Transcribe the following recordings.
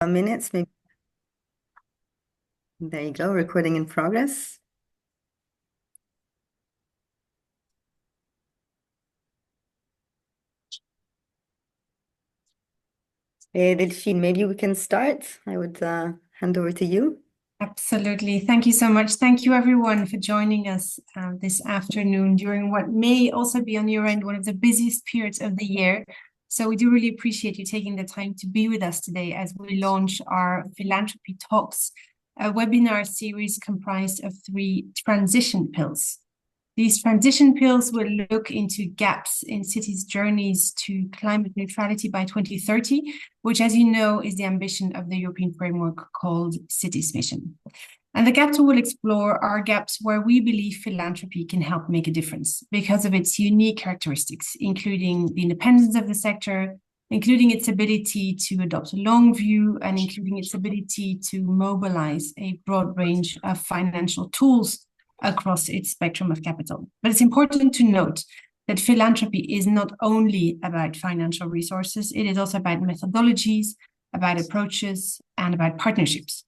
some minutes, maybe. There you go, recording in progress. Delphine, maybe we can start. I would hand over to you. Absolutely. Thank you so much. Thank you, everyone, for joining us this afternoon during what may also be on your end one of the busiest periods of the year. So we do really appreciate you taking the time to be with us today as we launch our Philanthropy Talks, a webinar series comprised of 3 transition pills. These transition pills will look into gaps in cities' journeys to climate neutrality by 2030, which, as you know, is the ambition of the European framework called Cities Mission. And the gaps we will explore are gaps where we believe philanthropy can help make a difference because of its unique characteristics, including the independence of the sector, including its ability to adopt a long view, and including its ability to mobilize a broad range of financial tools across its spectrum of capital. But it's important to note that philanthropy is not only about financial resources, it is also about methodologies, about approaches, and about partnerships.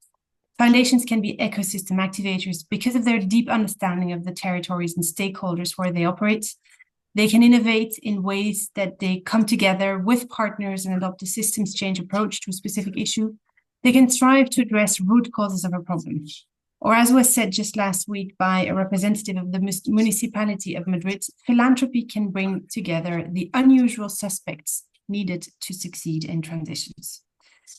Foundations can be ecosystem activators because of their deep understanding of the territories and stakeholders where they operate. They can innovate in ways that they come together with partners and adopt a systems change approach to a specific issue. They can strive to address root causes of a problem. Or, as was said just last week by a representative of the municipality of Madrid, philanthropy can bring together the unusual suspects needed to succeed in transitions.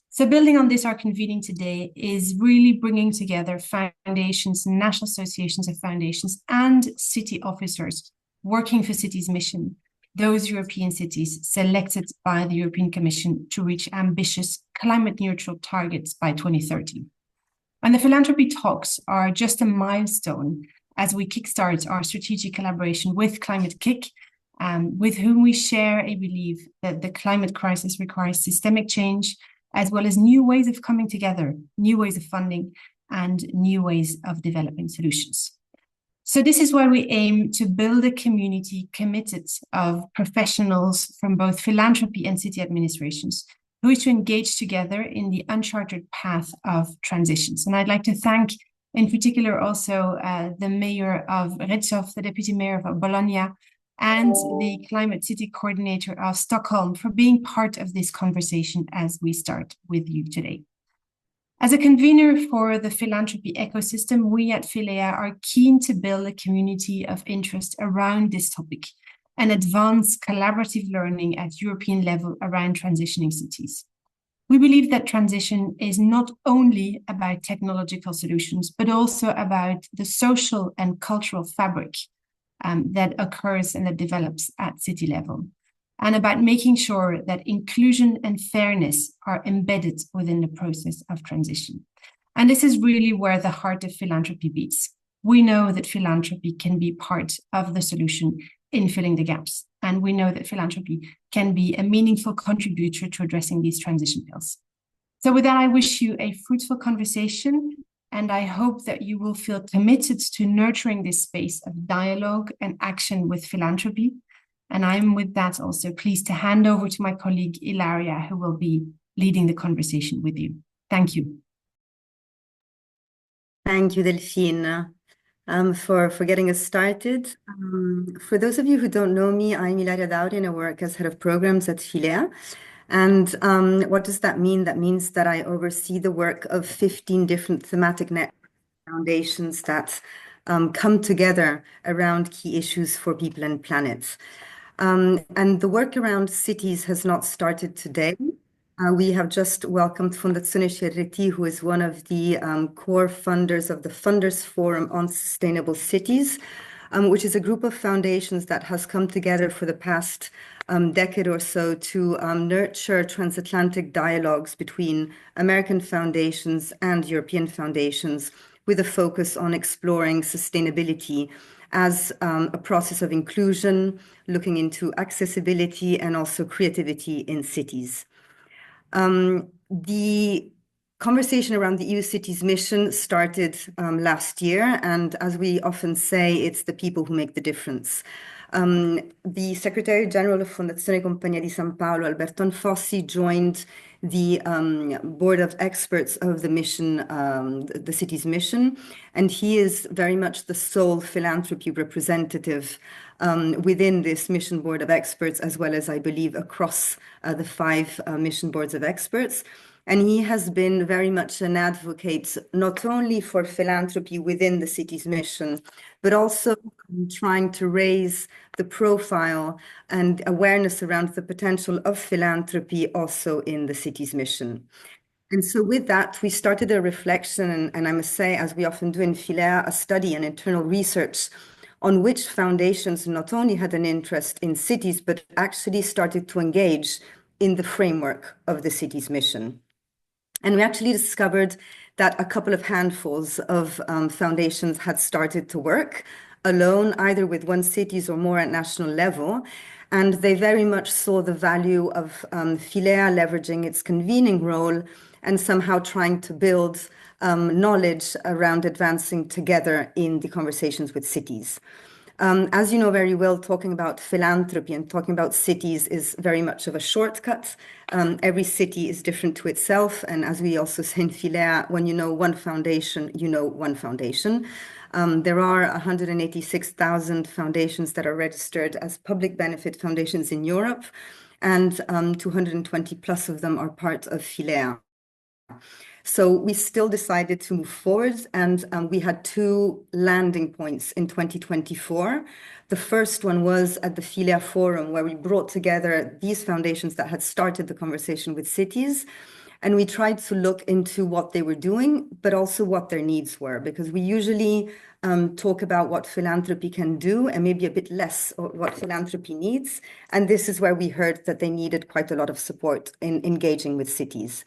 So building on this, our convening today is really bringing together foundations, national associations of foundations, and city officers working for Cities Mission, those European cities selected by the European Commission to reach ambitious climate-neutral targets by 2030. And the Philanthropy Talks are just a milestone as we kickstart our strategic collaboration with Climate-KIC, with whom we share a belief that the climate crisis requires systemic change, as well as new ways of coming together, new ways of funding, and new ways of developing solutions. So this is why we aim to build a community committed of professionals from both philanthropy and city administrations, who is to engage together in the uncharted path of transitions. And I'd like to thank, in particular, also the mayor of Retzow, the deputy mayor of Bologna, and the climate city coordinator of Stockholm for being part of this conversation as we start with you today. As a convener for the philanthropy ecosystem, we at Philea are keen to build a community of interest around this topic and advance collaborative learning at European level around transitioning cities. We believe that transition is not only about technological solutions, but also about the social and cultural fabric that occurs and that develops at city level, and about making sure that inclusion and fairness are embedded within the process of transition. And this is really where the heart of philanthropy beats. We know that philanthropy can be part of the solution in filling the gaps. And we know that philanthropy can be a meaningful contributor to addressing these transition pills. So with that, I wish you a fruitful conversation, and I hope that you will feel committed to nurturing this space of dialogue and action with philanthropy. And I'm with that also pleased to hand over to my colleague Ilaria, who will be leading the conversation with you. Thank you. Thank you, Delphine. For getting us started. For those of you who don't know me, I'm Ilaria Dauri and I work as head of programs at Philea. And what does that mean? That means that I oversee the work of 15 different thematic network foundations that come together around key issues for people and planet. And the work around cities has not started today. We have just welcomed Fondazione Cerretti, who is one of the core funders of the Funders Forum on Sustainable Cities, which is a group of foundations that has come together for the past decade or so to nurture transatlantic dialogues between American foundations and European foundations, with a focus on exploring sustainability as a process of inclusion, looking into accessibility and also creativity in cities. The conversation around the EU Cities Mission started last year, and as we often say, it's the people who make the difference. The Secretary General of Fondazione Compagnia di San Paolo, Alberto Anfossi, joined the board of experts of the mission, the city's mission, and he is very much the sole philanthropy representative within this mission board of experts, as well as, I believe, across the five mission boards of experts. And he has been very much an advocate, not only for philanthropy within the city's mission, but also trying to raise the profile and awareness around the potential of philanthropy also in the city's mission. And so with that, we started a reflection, and I must say, as we often do in Philea, a study and internal research on which foundations not only had an interest in cities, but actually started to engage in the framework of the city's mission. And we actually discovered that a couple of handfuls of foundations had started to work alone, either with one cities or more at national level. And they very much saw the value of Philea leveraging its convening role and somehow trying to build knowledge around advancing together in the conversations with cities. As you know very well, talking about philanthropy and talking about cities is very much of a shortcut. Every city is different to itself. And as we also say in Philea, when you know one foundation, you know one foundation. There are 186,000 foundations that are registered as public benefit foundations in Europe, and 220 plus of them are part of Philea. So we still decided to move forward, and we had two landing points in 2024. The first one was at the Philea Forum, where we brought together these foundations that had started the conversation with cities, and we tried to look into what they were doing, but also what their needs were, because we usually talk about what philanthropy can do and maybe a bit less what philanthropy needs. And this is where we heard that they needed quite a lot of support in engaging with cities.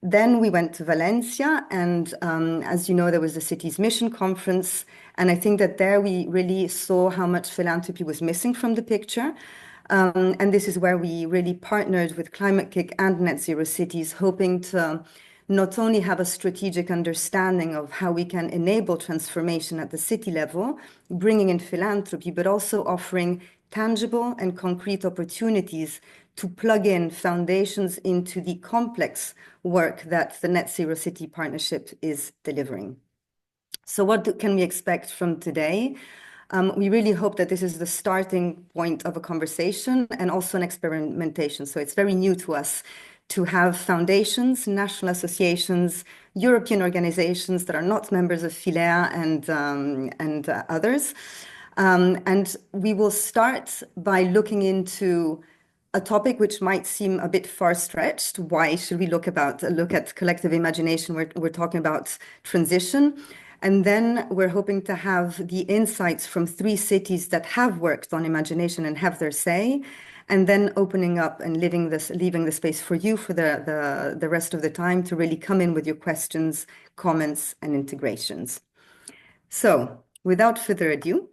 Then we went to Valencia, and as you know, there was the city's mission conference. And I think that there we really saw how much philanthropy was missing from the picture. And this is where we really partnered with Climate-KIC and Net Zero Cities, hoping to not only have a strategic understanding of how we can enable transformation at the city level, bringing in philanthropy, but also offering tangible and concrete opportunities to plug in foundations into the complex work that the Net Zero City Partnership is delivering. So what can we expect from today? We really hope that this is the starting point of a conversation and also an experimentation. So it's very new to us to have foundations, national associations, European organizations that are not members of Philea and others. And we will start by looking into a topic which might seem a bit far-stretched. Why should we look at collective imagination? We're talking about transition. And then we're hoping to have the insights from three cities that have worked on imagination and have their say, and then opening up and leaving the space for you for the rest of the time to really come in with your questions, comments, and integrations. So without further ado,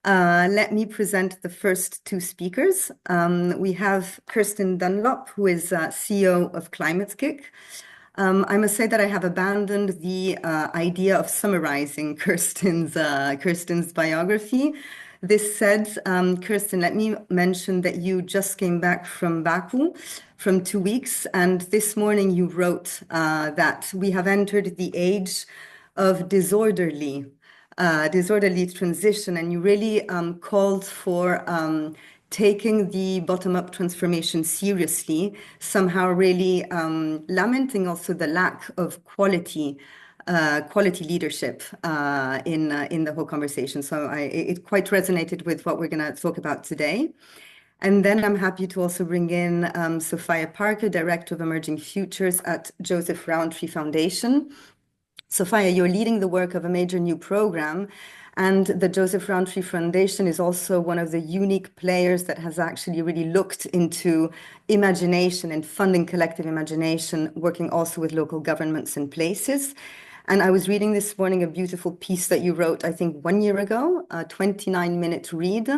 let me present the first two speakers. We have Kirsten Dunlop, who is CEO of Climate-KIC. I must say that I have abandoned the idea of summarizing Kirsten's biography. This said, Kirsten, let me mention that you just came back from Baku from 2 weeks, and this morning you wrote that we have entered the age of disorderly transition, and you really called for taking the bottom-up transformation seriously, somehow really lamenting also the lack of quality leadership in the whole conversation. So it quite resonated with what we're going to talk about today. And then I'm happy to also bring in Sophia Parker, Director of Emerging Futures at Joseph Rowntree Foundation. Sophia, you're leading the work of a major new program, and the Joseph Rowntree Foundation is also one of the unique players that has actually really looked into imagination and funding collective imagination, working also with local governments and places. And I was reading this morning a beautiful piece that you wrote, I think 1 year ago, a 29-minute read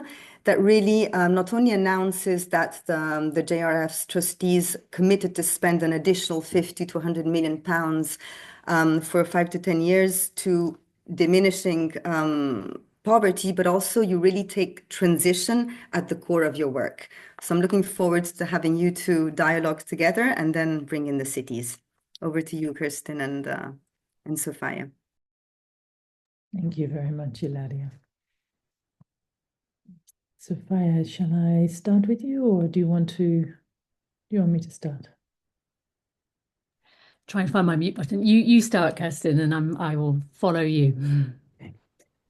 that really not only announces that the JRF's trustees committed to spend an additional 50 to 100 million pounds for 5 to 10 years to diminishing poverty, but also you really take transition at the core of your work. So I'm looking forward to having you two dialogue together and then bring in the cities. Over to you, Kirsten and Sophia. Thank you very much, Ilaria. Sophia, shall I start with you, or do you want me to start? Try and find my mute button. You start, Kirsten, and I will follow you. Okay.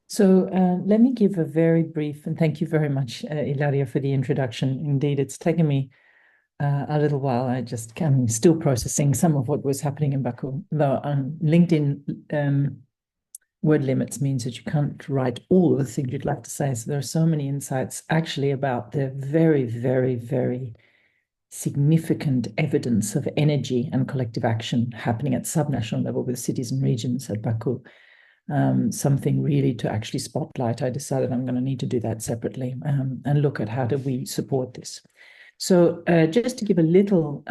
So let me give a very brief, and thank you very much, Ilaria, for the introduction. Indeed, it's taken me a little while. I'm still processing some of what was happening in Baku. Though LinkedIn word limits means that you can't write all of the things you'd like to say. So there are so many insights actually about the very, very, very significant evidence of energy and collective action happening at subnational level with cities and regions at Baku. Something really to actually spotlight. I decided I'm going to need to do that separately and look at how do we support this. So just to give a little,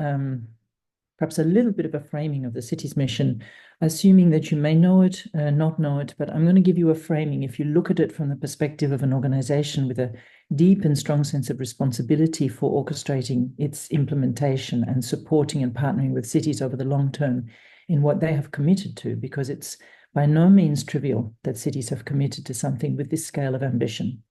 perhaps a little bit of a framing of the city's mission, assuming that you may know it, not know it, but I'm going to give you a framing. If you look at it from the perspective of an organization with a deep and strong sense of responsibility for orchestrating its implementation and supporting and partnering with cities over the long term in what they have committed to, because it's by no means trivial that cities have committed to something with this scale of ambition.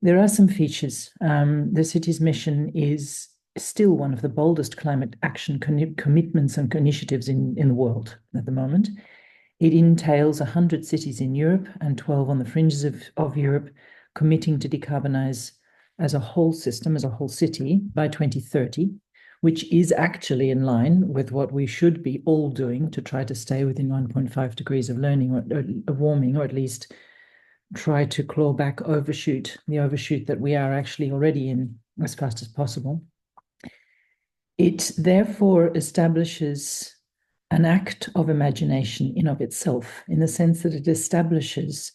There are some features. The city's mission is still one of the boldest climate action commitments and initiatives in the world at the moment. It entails 100 cities in Europe and 12 on the fringes of Europe committing to decarbonize as a whole system, as a whole city by 2030, which is actually in line with what we should be all doing to try to stay within 1.5 degrees of warming, or at least try to claw back the overshoot that we are actually already in as fast as possible. It therefore establishes an act of imagination in of itself, in the sense that it establishes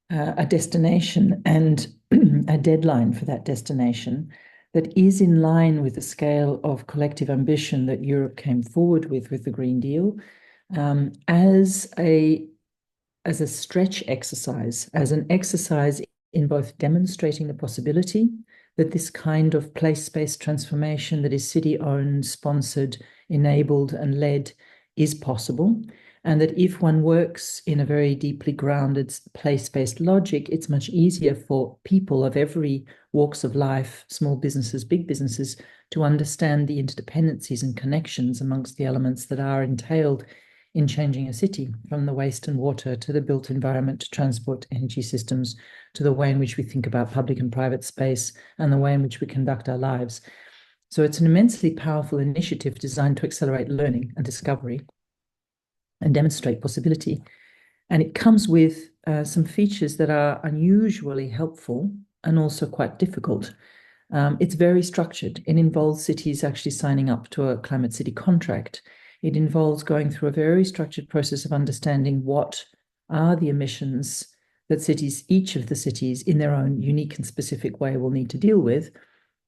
a destination and a deadline for that destination that is in line with the scale of collective ambition that Europe came forward with the Green Deal, as a stretch exercise, as an exercise in both demonstrating the possibility that this kind of place-based transformation that is city-owned, sponsored, enabled, and led is possible, and that if one works in a very deeply grounded place-based logic, it's much easier for people of every walks of life, small businesses, big businesses, to understand the interdependencies and connections amongst the elements that are entailed in changing a city, from the waste and water to the built environment to transport energy systems to the way in which we think about public and private space and the way in which we conduct our lives. So it's an immensely powerful initiative designed to accelerate learning and discovery and demonstrate possibility. And it comes with some features that are unusually helpful and also quite difficult. It's very structured. It involves cities actually signing up to a Climate City contract. It involves going through a very structured process of understanding what are the emissions that each of the cities in their own unique and specific way will need to deal with,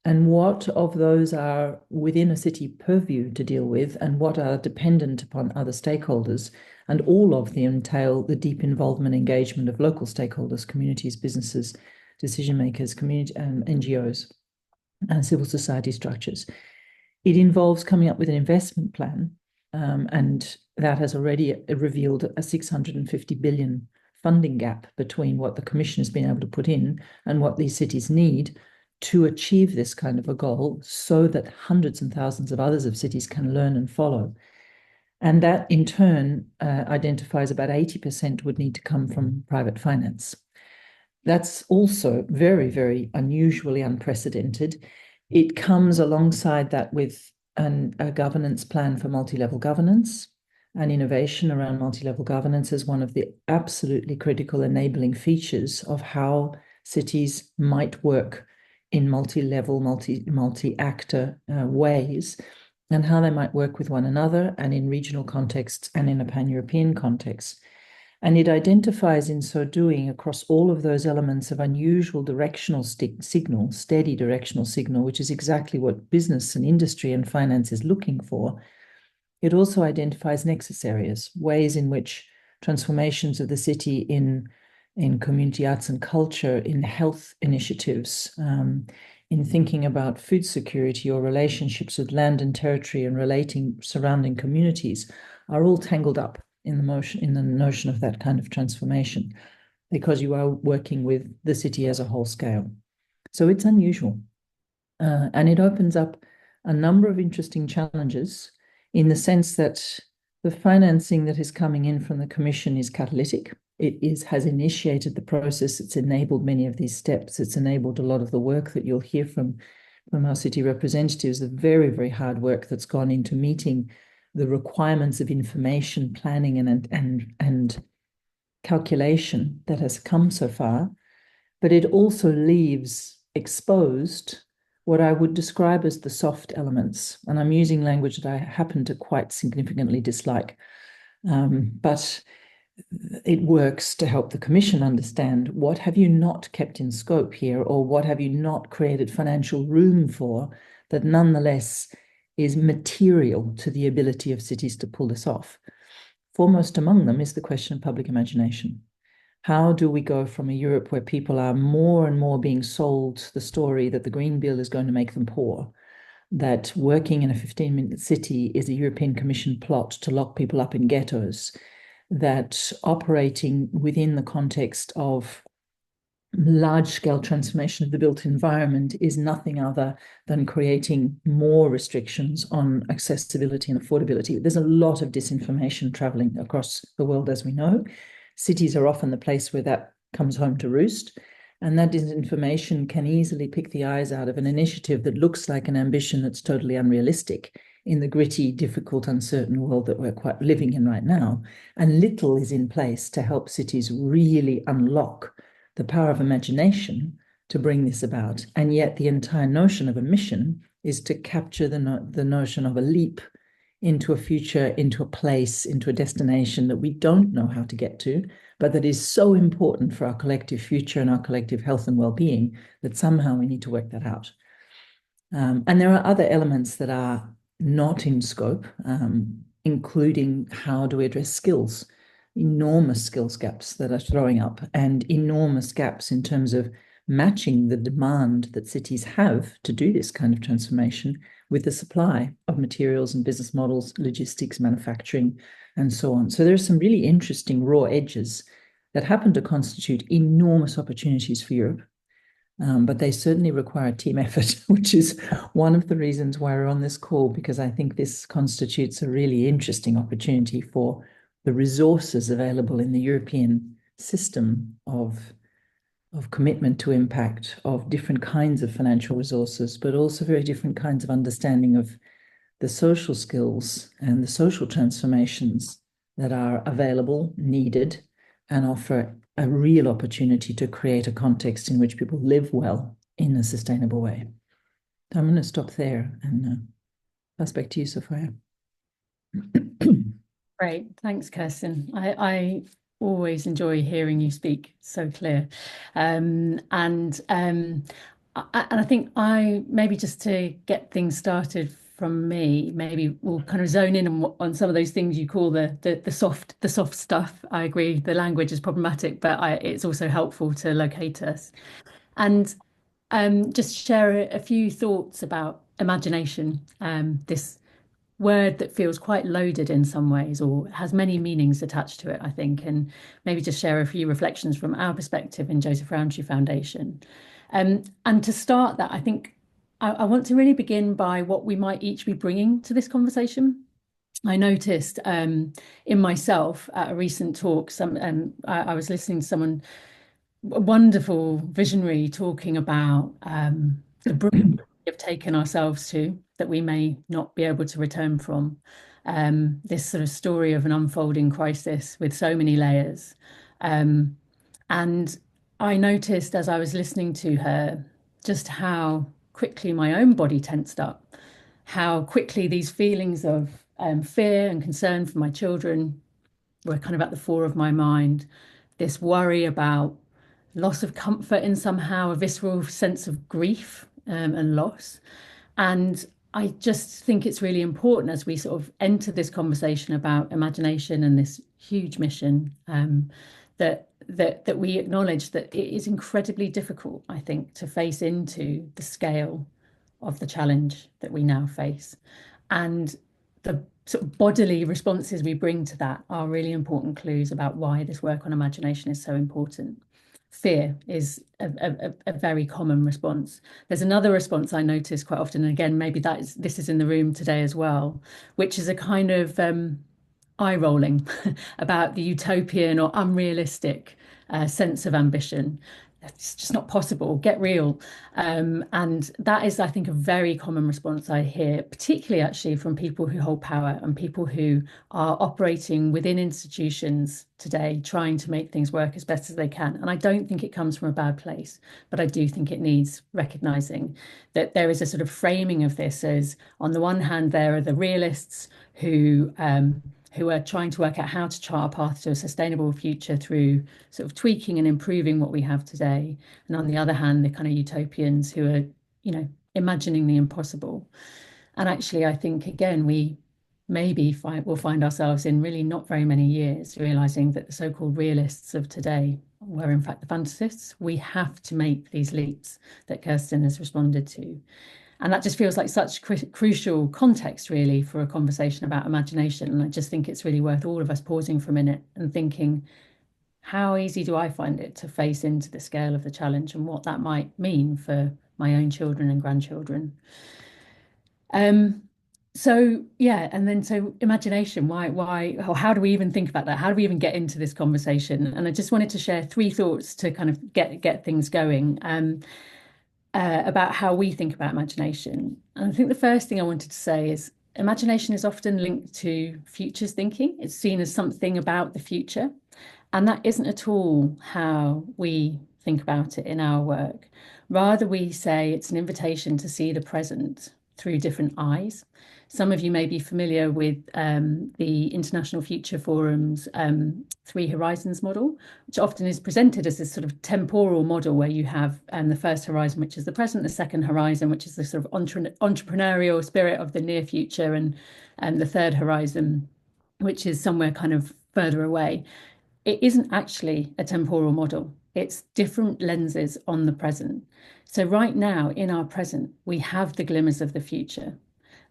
and what of those are within a city purview to deal with, and what are dependent upon other stakeholders, and all of them entail the deep involvement and engagement of local stakeholders, communities, businesses, decision makers, community NGOs, and civil society structures. It involves coming up with an investment plan, and that has already revealed a 650 billion funding gap between what the Commission has been able to put in and what these cities need to achieve this kind of a goal, so that hundreds and thousands of others of cities can learn and follow. And that in turn identifies about 80% would need to come from private finance. That's also very, very unusually unprecedented. It comes alongside that with a governance plan for multi-level governance, and innovation around multi-level governance as one of the absolutely critical enabling features of how cities might work in multi-level, multi-actor ways, and how they might work with one another and in regional contexts and in a pan-European context. And it identifies in so doing across all of those elements of unusual directional signal, steady directional signal, which is exactly what business and industry and finance is looking for. It also identifies nexus areas, ways in which transformations of the city in in community arts and culture, in health initiatives, in thinking about food security or relationships with land and territory and relating surrounding communities, are all tangled up in the notion of that kind of transformation, because you are working with the city as a whole scale. So it's unusual. And it opens up a number of interesting challenges, in the sense that the financing that is coming in from the Commission is catalytic. It has initiated the process. It's enabled many of these steps. It's enabled a lot of the work that you'll hear from our city representatives, the very, very hard work that's gone into meeting the requirements of information planning and calculation that has come so far. But it also leaves exposed what I would describe as the soft elements. And I'm using language that I happen to quite significantly dislike. But it works to help the Commission understand what have you not kept in scope here, or what have you not created financial room for, that nonetheless is material to the ability of cities to pull this off. Foremost among them is the question of public imagination. How do we go from a Europe where people are more and more being sold the story that the Green Deal is going to make them poor, that working in a 15-minute city is a European Commission plot to lock people up in ghettos, that operating within the context of large-scale transformation of the built environment is nothing other than creating more restrictions on accessibility and affordability? There's a lot of disinformation traveling across the world, as we know. Cities are often the place where that comes home to roost. And that disinformation can easily pick the eyes out of an initiative that looks like an ambition that's totally unrealistic in the gritty, difficult, uncertain world that we're quite living in right now. And little is in place to help cities really unlock the power of imagination to bring this about. And yet the entire notion of a mission is to capture the notion of a leap into a future, into a place, into a destination that we don't know how to get to, but that is so important for our collective future and our collective health and well-being that somehow we need to work that out. And there are other elements that are not in scope, including how do we address skills, enormous skills gaps that are throwing up, and enormous gaps in terms of matching the demand that cities have to do this kind of transformation with the supply of materials and business models, logistics, manufacturing, and so on. So there are some really interesting raw edges that happen to constitute enormous opportunities for Europe. But they certainly require a team effort, which is one of the reasons why we're on this call, because I think this constitutes a really interesting opportunity for the resources available in the European system of commitment to impact, of different kinds of financial resources, but also very different kinds of understanding of the social skills and the social transformations that are available, needed, and offer a real opportunity to create a context in which people live well in a sustainable way. I'm going to stop there and pass back to you, Sophia. Great, thanks, Kirsten. I always enjoy hearing you speak so clear, and I think maybe just to get things started from me, maybe we'll kind of zone in on some of those things you call the soft stuff. I agree the language is problematic, but it's also helpful to locate us, and just share a few thoughts about imagination, this word that feels quite loaded in some ways, or has many meanings attached to it, I think, and maybe just share a few reflections from our perspective in Joseph Rowntree Foundation. And to start that, I think I want to really begin by what we might each be bringing to this conversation. I noticed in myself at a recent talk, I was listening to someone, a wonderful visionary, talking about the brink we have taken ourselves to, that we may not be able to return from. This sort of story of an unfolding crisis with so many layers. And I noticed as I was listening to her just how quickly my own body tensed up, how quickly these feelings of fear and concern for my children were kind of at the fore of my mind. This worry about loss of comfort in somehow a visceral sense of grief and loss. And I just think it's really important as we sort of enter this conversation about imagination and this huge mission, that that we acknowledge that it is incredibly difficult, I think, to face into the scale of the challenge that we now face. And the sort of bodily responses we bring to that are really important clues about why this work on imagination is so important. Fear is a very common response. There's another response I notice quite often, and again, maybe this is in the room today as well, which is a kind of eye rolling about the utopian or unrealistic sense of ambition. It's just not possible. Get real. And that is, I think, a very common response I hear, particularly actually from people who hold power and people who are operating within institutions today, trying to make things work as best as they can. And I don't think it comes from a bad place, but I do think it needs recognizing that there is a sort of framing of this as, on the one hand, there are the realists who are trying to work out how to chart a path to a sustainable future through sort of tweaking and improving what we have today. And on the other hand, the kind of utopians who are, imagining the impossible. And actually, I think, again, we maybe will find ourselves in really not very many years realizing that the so-called realists of today were in fact the fantasists. We have to make these leaps that Kirsten has responded to. And that just feels like such crucial context, really, for a conversation about imagination. And I just think it's really worth all of us pausing for a minute and thinking, how easy do I find it to face into the scale of the challenge and what that might mean for my own children and grandchildren? So imagination, why, or how do we even think about that? How do we even get into this conversation? And I just wanted to share 3 thoughts to kind of get things going. About how we think about imagination. And I think the first thing I wanted to say is imagination is often linked to futures thinking. It's seen as something about the future. And that isn't at all how we think about it in our work. Rather, we say it's an invitation to see the present through different eyes. Some of you may be familiar with the International Future Forum's 3 Horizons model, which often is presented as this sort of temporal model where you have the first horizon, which is the present, the second horizon, which is the sort of entrepreneurial spirit of the near future, and the third horizon, which is somewhere kind of further away. It isn't actually a temporal model. It's different lenses on the present. So right now, in our present, we have the glimmers of the future.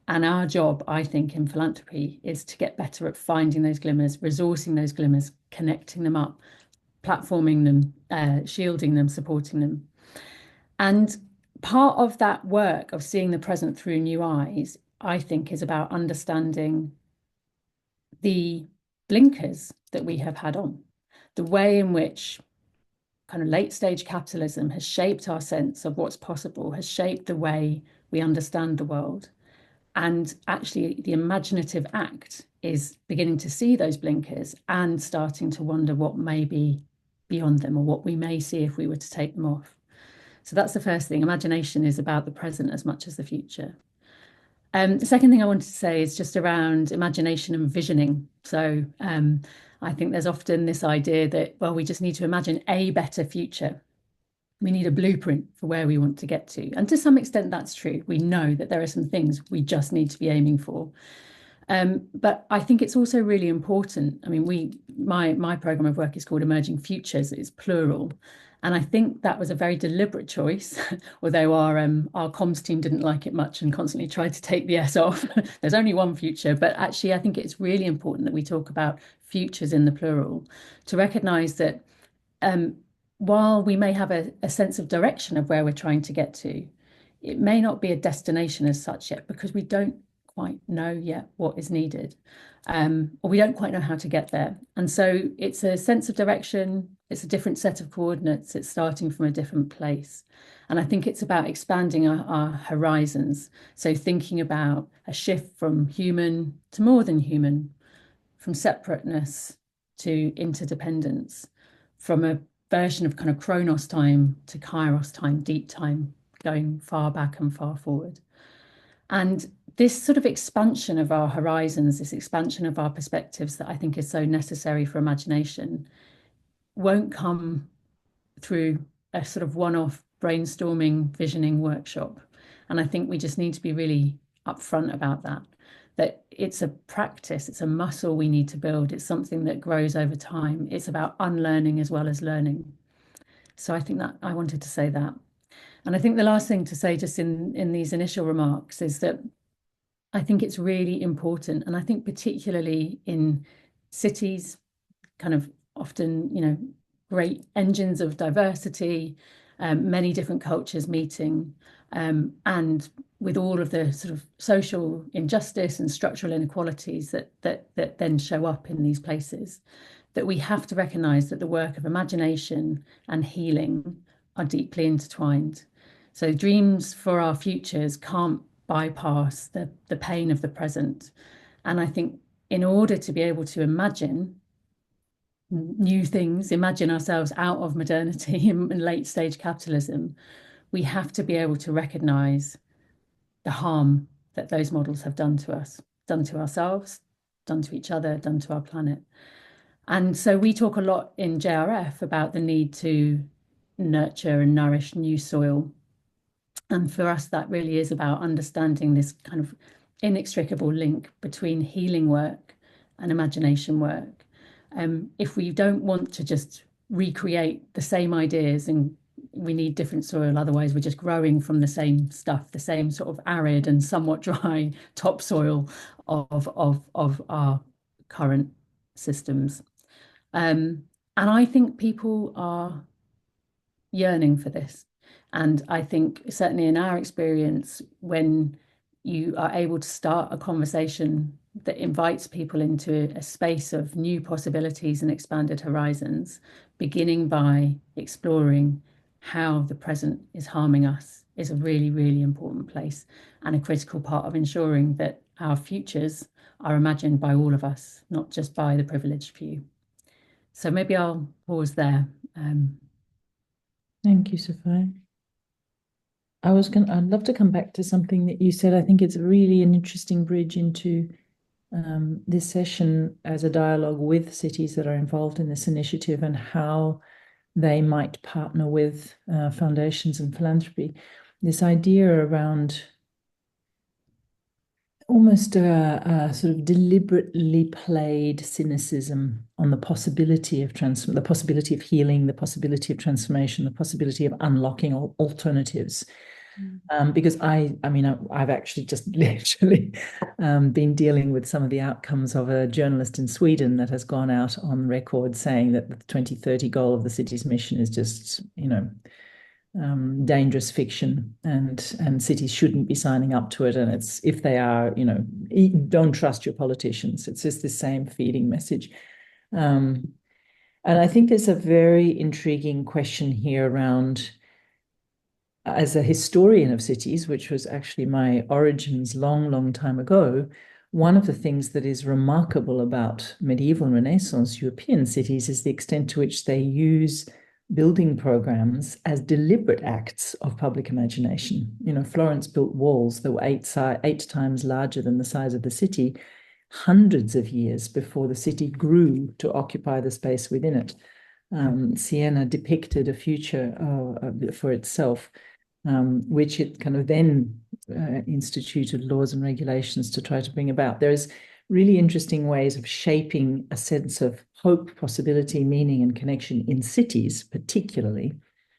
And our job, I think, in philanthropy is to get better at finding those glimmers, resourcing those glimmers, connecting them up, platforming them, shielding them, supporting them. And part of that work of seeing the present through new eyes, I think, is about understanding the blinkers that we have had on, the way in which kind of late stage capitalism has shaped our sense of what's possible, has shaped the way we understand the world. And actually, the imaginative act is beginning to see those blinkers and starting to wonder what may be beyond them, or what we may see if we were to take them off. So that's the first thing. Imagination is about the present as much as the future. The second thing I wanted to say is just around imagination and visioning. So I think there's often this idea that, well, we just need to imagine a better future. We need a blueprint for where we want to get to. And to some extent, that's true. We know that there are some things we just need to be aiming for. But I think it's also really important. I mean, my program of work is called Emerging Futures. It's plural. And I think that was a very deliberate choice, although our comms team didn't like it much and constantly tried to take the S off. There's only one future. But actually, I think it's really important that we talk about futures in the plural, to recognize that while we may have a sense of direction of where we're trying to get to, it may not be a destination as such yet, because we don't quite know yet what is needed, or we don't quite know how to get there. And so it's a sense of direction, it's a different set of coordinates, it's starting from a different place. And I think it's about expanding our horizons. So thinking about a shift from human to more than human, from separateness to interdependence, from a version of kind of Chronos time to Kairos time, deep time, going far back and far forward. And this sort of expansion of our horizons, this expansion of our perspectives that I think is so necessary for imagination, won't come through a sort of one-off brainstorming, visioning workshop. And I think we just need to be really upfront about that that it's a practice, it's a muscle we need to build. It's something that grows over time. It's about unlearning as well as learning. So I think that I wanted to say that. And I think the last thing to say just in these initial remarks is that I think it's really important, and I think particularly in cities, kind of often, you know, great engines of diversity, many different cultures meeting, and with all of the sort of social injustice and structural inequalities that then show up in these places, that we have to recognise that the work of imagination and healing are deeply intertwined. So dreams for our futures can't bypass the pain of the present. And I think in order to be able to imagine new things, imagine ourselves out of modernity and late stage capitalism, we have to be able to recognise the harm that those models have done to us, done to ourselves, done to each other, done to our planet. And so we talk a lot in JRF about the need to nurture and nourish new soil. And for us, that really is about understanding this kind of inextricable link between healing work and imagination work. If we don't want to just recreate the same ideas, and we need different soil, otherwise we're just growing from the same stuff, the same sort of arid and somewhat dry topsoil of our current systems. And I think people are yearning for this. And I think certainly in our experience, when you are able to start a conversation that invites people into a space of new possibilities and expanded horizons, beginning by exploring how the present is harming us, is a really, really important place and a critical part of ensuring that our futures are imagined by all of us, not just by the privileged few. So maybe I'll pause there. Thank you, Sophia. I'd love to come back to something that you said. I think it's really an interesting bridge into this session as a dialogue with cities that are involved in this initiative and how they might partner with foundations and philanthropy. This idea around almost a sort of deliberately played cynicism on the possibility of the possibility of healing, the possibility of transformation, the possibility of unlocking alternatives. Because I've actually just literally been dealing with some of the outcomes of a journalist in Sweden that has gone out on record saying that the 2030 goal of the city's mission is just, dangerous fiction, and cities shouldn't be signing up to it. And it's, if they are, don't trust your politicians. It's just the same feeding message. And I think there's a very intriguing question here around, as a historian of cities, which was actually my origins long time ago, one of the things that is remarkable about medieval and Renaissance European cities is the extent to which they use building programs as deliberate acts of public imagination. Florence built walls that were eight times larger than the size of the city, hundreds of years before the city grew to occupy the space within it. Siena depicted a future for itself, which it kind of then instituted laws and regulations to try to bring about. There's really interesting ways of shaping a sense of hope, possibility, meaning, and connection in cities, particularly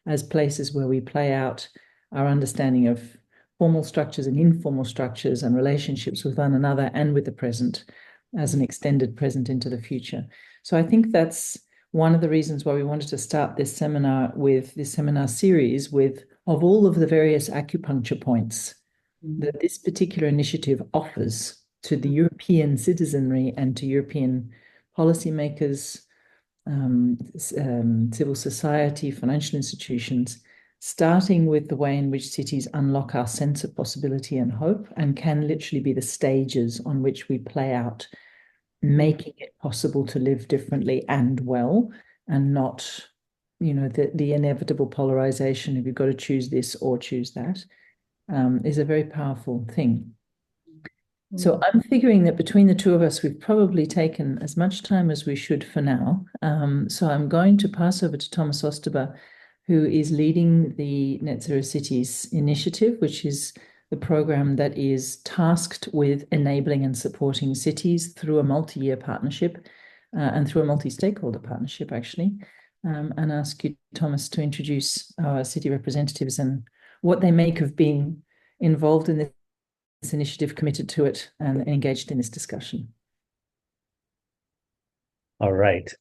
as places where we play out our understanding of formal structures and informal structures and relationships with one another and with the present as an extended present into the future. So I think that's one of the reasons why we wanted to start this seminar series with, of all of the various acupuncture points that this particular initiative offers to the European citizenry and to European policymakers, civil society, financial institutions, starting with the way in which cities unlock our sense of possibility and hope, and can literally be the stages on which we play out, making it possible to live differently and well, and not, the inevitable polarization, if you've got to choose this or choose that, is a very powerful thing. So I'm figuring that between the two of us, we've probably taken as much time as we should for now. So I'm going to pass over to Thomas Osterba, who is leading the Net Zero Cities initiative, which is the program that is tasked with enabling and supporting cities through a multi-year partnership and through a multi-stakeholder partnership, actually. And ask you, Thomas, to introduce our city representatives and what they make of being involved in this initiative, committed to it, and engaged in this discussion. All right.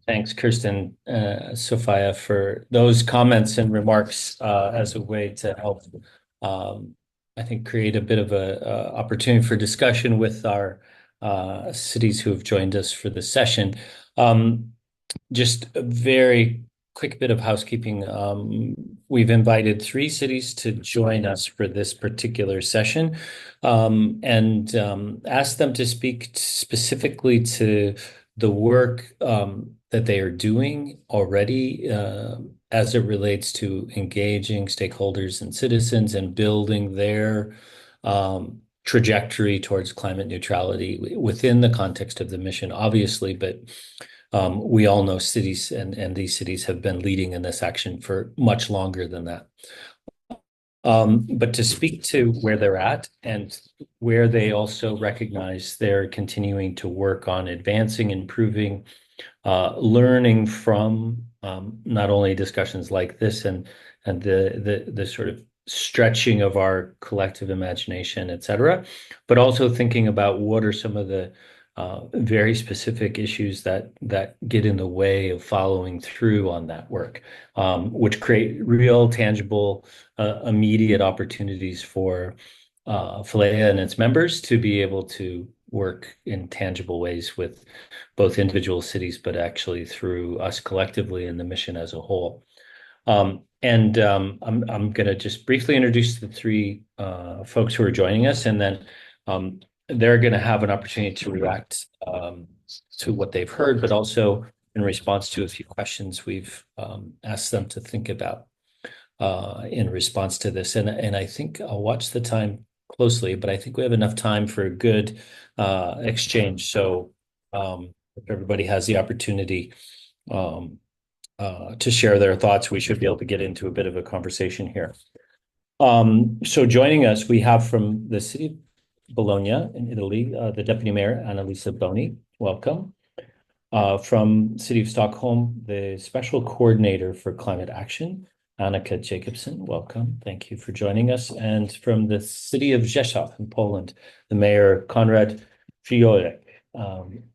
Thanks, Kirsten, Sophia, for those comments and remarks as a way to help, I think, create a bit of a opportunity for discussion with our cities who have joined us for the session. Just a very quick bit of housekeeping. We've invited 3 cities to join us for this particular session and asked them to speak specifically to the work that they are doing already as it relates to engaging stakeholders and citizens and building their trajectory towards climate neutrality within the context of the mission, obviously, but we all know cities and these cities have been leading in this action for much longer than that. But to speak to where they're at and where they also recognize they're continuing to work on advancing, improving, learning from not only discussions like this and the sort of stretching of our collective imagination, et cetera, but also thinking about what are some of the very specific issues that get in the way of following through on that work, which create real, tangible, immediate opportunities for Philea and its members to be able to work in tangible ways with both individual cities, but actually through us collectively in the mission as a whole. I'm going to just briefly introduce the 3 folks who are joining us, and then they're going to have an opportunity to react to what they've heard, but also in response to a few questions we've asked them to think about in response to this. And I think I'll watch the time closely, but I think we have enough time for a good exchange. So if everybody has the opportunity to share their thoughts, we should be able to get into a bit of a conversation here. So joining us, we have from the city of Bologna in Italy, the Deputy Mayor, Annalisa Boni. Welcome. From City of Stockholm, the Special Coordinator for Climate Action, Annika Jacobson. Welcome. Thank you for joining us. And from the City of Rzeszów in Poland, the Mayor, Konrad Fiolek.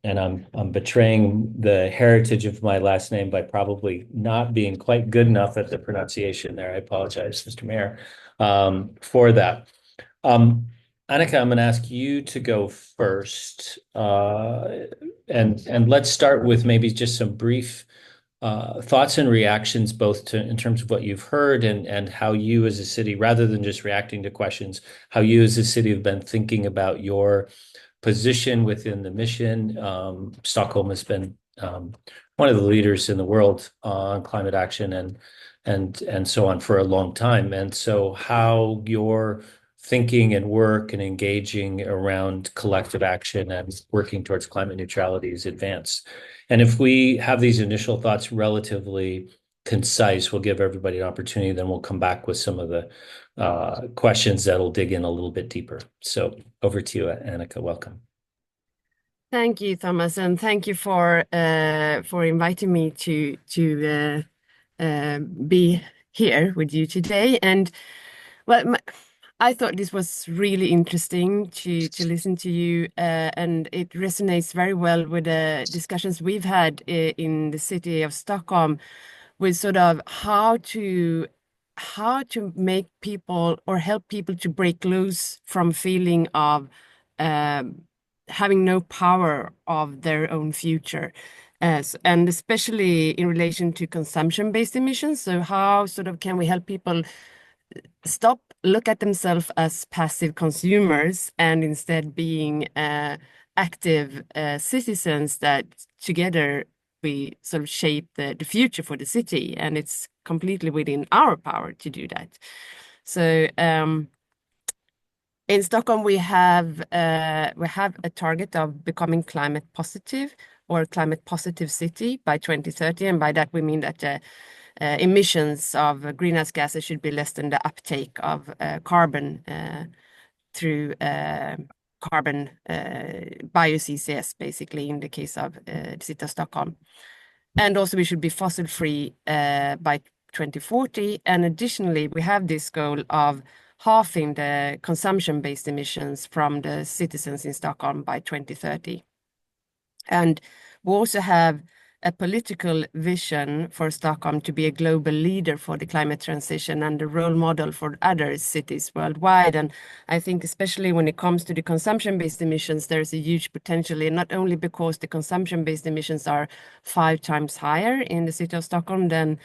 And I'm betraying the heritage of my last name by probably not being quite good enough at the pronunciation there. I apologize, Mr. Mayor, for that. Annika, I'm going to ask you to go first, and let's start with maybe just some brief thoughts and reactions, both to in terms of what you've heard and how you as a city, rather than just reacting to questions, how you as a city have been thinking about your position within the mission. Stockholm has been one of the leaders in the world on climate action and so on for a long time, and so how your thinking and work and engaging around collective action and working towards climate neutrality is advanced. And if we have these initial thoughts relatively concise, we'll give everybody an opportunity, then we'll come back with some of the questions that'll dig in a little bit deeper. So over to you, Annika. Welcome. Thank you, Thomas, and thank you for inviting me to be here with you today. And well, I thought this was really interesting to listen to you, and it resonates very well with the discussions we've had in the city of Stockholm, with sort of how to make people or help people to break loose from feeling of having no power of their own future, and especially in relation to consumption-based emissions. So how sort of can we help people look at themselves as passive consumers and instead being active citizens that together we sort of shape the future for the city, and it's completely within our power to do that. So in Stockholm we have a target of becoming climate positive or climate positive city by 2030, and by that we mean that emissions of greenhouse gases should be less than the uptake of carbon through carbon bio-CCS, basically, in the case of the city of Stockholm. And also we should be fossil-free by 2040. And additionally, we have this goal of halving the consumption-based emissions from the citizens in Stockholm by 2030. And we also have a political vision for Stockholm to be a global leader for the climate transition and a role model for other cities worldwide. And I think especially when it comes to the consumption-based emissions, there's a huge potential, and not only because the consumption-based emissions are 5 times higher in the city of Stockholm than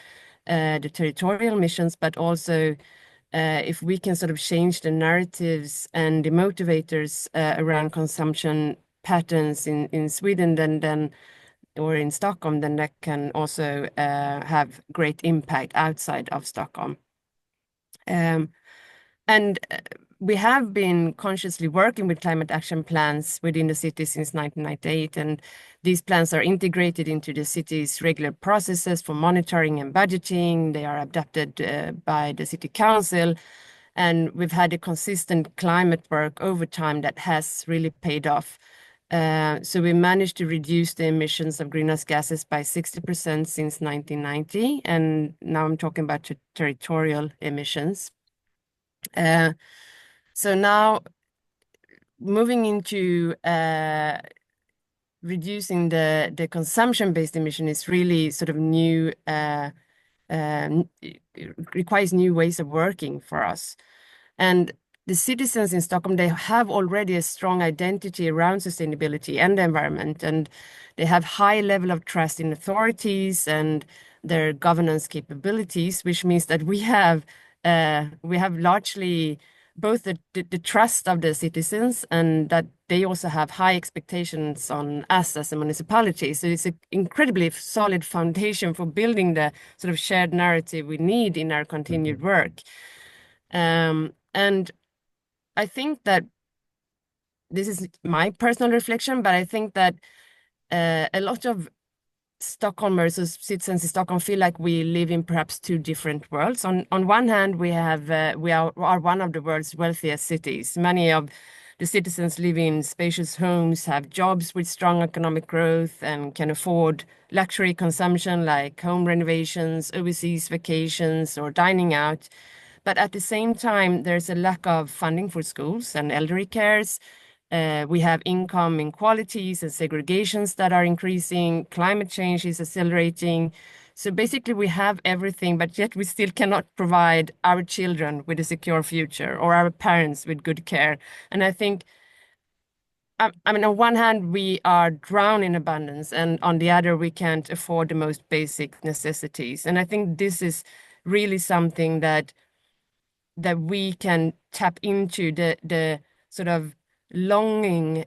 the territorial emissions, but also if we can sort of change the narratives and the motivators around consumption patterns in Sweden, then or in Stockholm, then that can also have great impact outside of Stockholm. And we have been consciously working with climate action plans within the city since 1998, and these plans are integrated into the city's regular processes for monitoring and budgeting. They are adopted by the city council, and we've had a consistent climate work over time that has really paid off. So we managed to reduce the emissions of greenhouse gases by 60% since 1990, and now I'm talking about territorial emissions. So now moving into reducing the consumption-based emission is really sort of new, it requires new ways of working for us. And the citizens in Stockholm, they have already a strong identity around sustainability and the environment, and they have high level of trust in authorities and their governance capabilities, which means that we have largely both the trust of the citizens and that they also have high expectations on us as a municipality. So it's an incredibly solid foundation for building the sort of shared narrative we need in our continued work. And I think that this is my personal reflection, but I think that a lot of Stockholmers or citizens in Stockholm feel like we live in perhaps 2 different worlds. On one hand, we are one of the world's wealthiest cities. Many of the citizens live in spacious homes, have jobs with strong economic growth, and can afford luxury consumption like home renovations, overseas vacations, or dining out. But at the same time, there's a lack of funding for schools and elderly cares. We have income inequalities and segregations that are increasing. Climate change is accelerating. So basically, we have everything, but yet we still cannot provide our children with a secure future or our parents with good care. And I think, I mean, on one hand, we are drowned in abundance, and on the other, we can't afford the most basic necessities. And I think this is really something that we can tap into, the sort of longing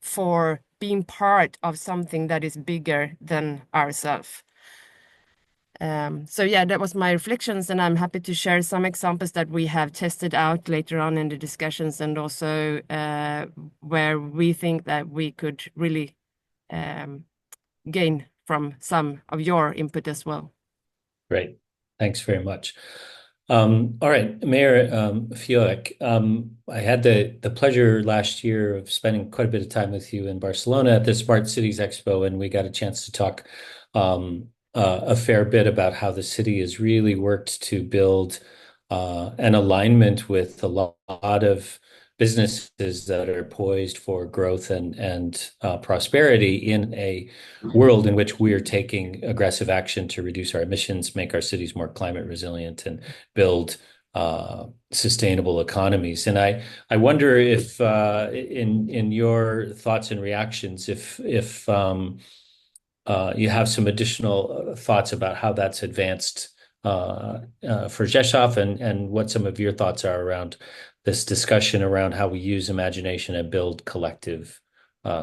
for being part of something that is bigger than ourselves. So yeah, that was my reflections, and I'm happy to share some examples that we have tested out later on in the discussions, and also where we think that we could really gain from some of your input as well. Great. Thanks very much. All right, Mayor Fiorek, I had the pleasure last year of spending quite a bit of time with you in Barcelona at the Smart Cities Expo, and we got a chance to talk a fair bit about how the city has really worked to build an alignment with a lot of businesses that are poised for growth and prosperity in a world in which we are taking aggressive action to reduce our emissions, make our cities more climate resilient, and build sustainable economies. And I wonder if in your thoughts and reactions, if you have some additional thoughts about how that's advanced for Rzeszów, and what some of your thoughts are around this discussion around how we use imagination and build collective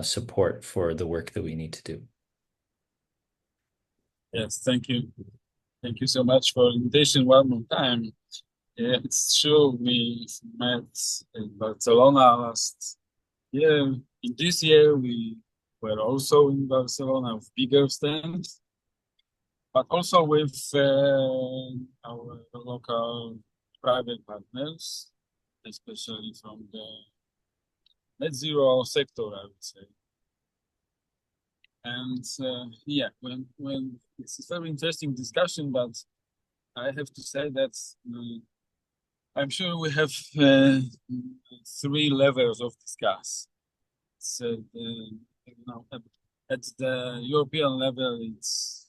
support for the work that we need to do. Yes, thank you. Thank you so much for the invitation one more time. Yeah, it's true, we met in Barcelona last year. In this year, we were also in Barcelona with bigger stands. but also with our local private partners, especially from the net zero sector, I would say. And yeah, when it's a very interesting discussion, but I have to say that I'm sure we have 3 levels of discuss. So at the European level, it's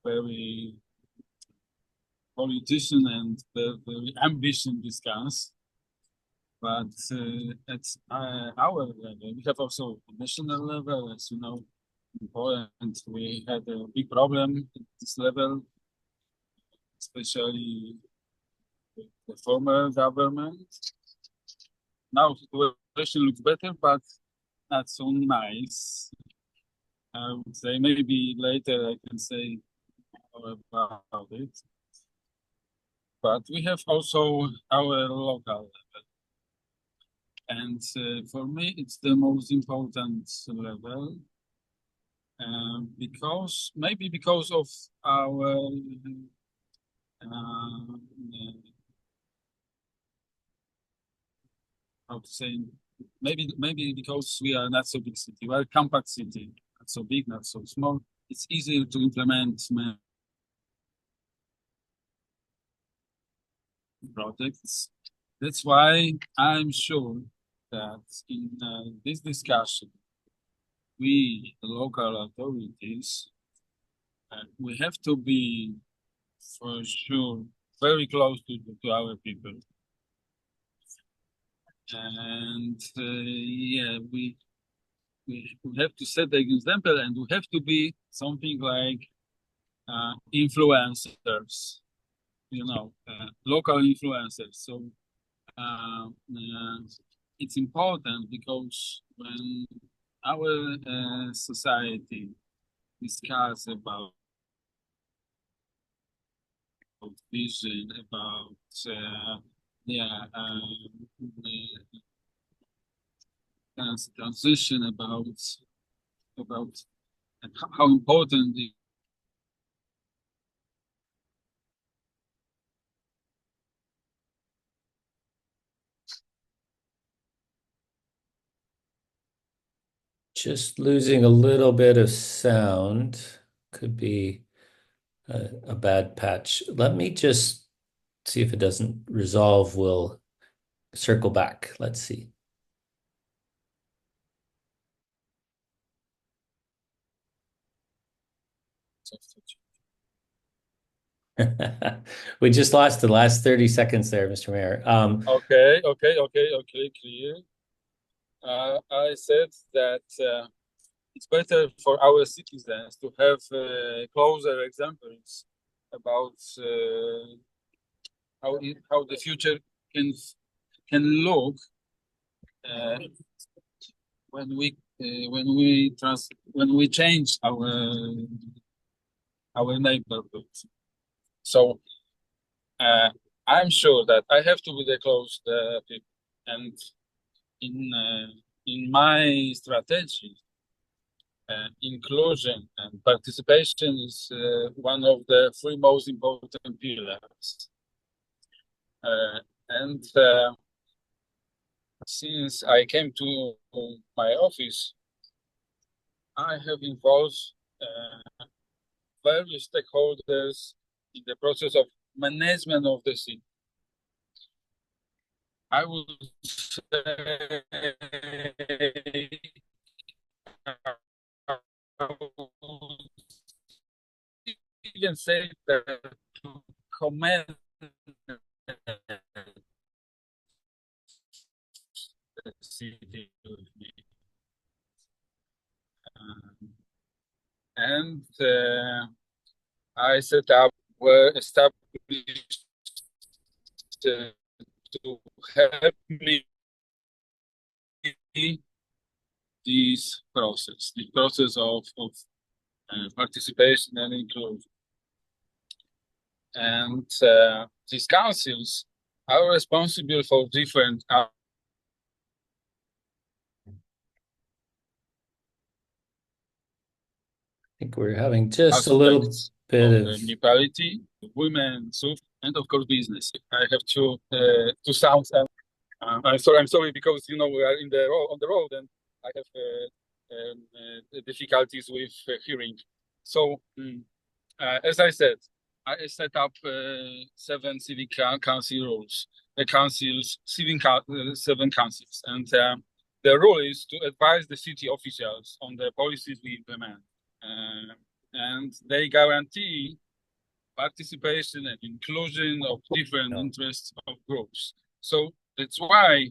very politician and very ambition discuss. But at our level, we have also national level. As you know, in Poland, we had a big problem at this level, especially with the former government. Now the situation looks better, but not so nice. I would say maybe later I can say more about it. But we have also our local level. And for me, it's the most important level because of our how to say, maybe because we are not so big city, we're a compact city, not so big, not so small. It's easier to implement projects. That's why I'm sure that in this discussion, we, the local authorities, we have to be, for sure, very close to our people. And yeah, we have to set the example, and we have to be something like influencers, local influencers. So it's important because when our society discuss about vision, about transition, about how important it Just losing a little bit of sound. Could be a bad patch. Let me just see if it doesn't resolve. We'll circle back. Let's see. We just lost the last 30 seconds there, Mr. Mayor. Okay, clear. I said that it's better for our citizens to have closer examples about how the future can look when we change our neighborhood. So I'm sure that I have to be close to the people, and in my strategy, inclusion and participation is one of the 3 most important pillars. And since I came to my office, I have involved various stakeholders in the process of management of the city. I would say even say that to commend the city with me. And I set up, were established to help me this process of participation and inclusion. And these councils are responsible for different think we're having just a little bit of municipality, women, so, and of course business. I have two sounds. And, I'm sorry because we are on the road and I have difficulties with hearing. So as I said, I set up 7 civic council rules, seven councils, and the rule is to advise the city officials on the policies we implement, and they guarantee participation and inclusion of different interests of groups. So that's why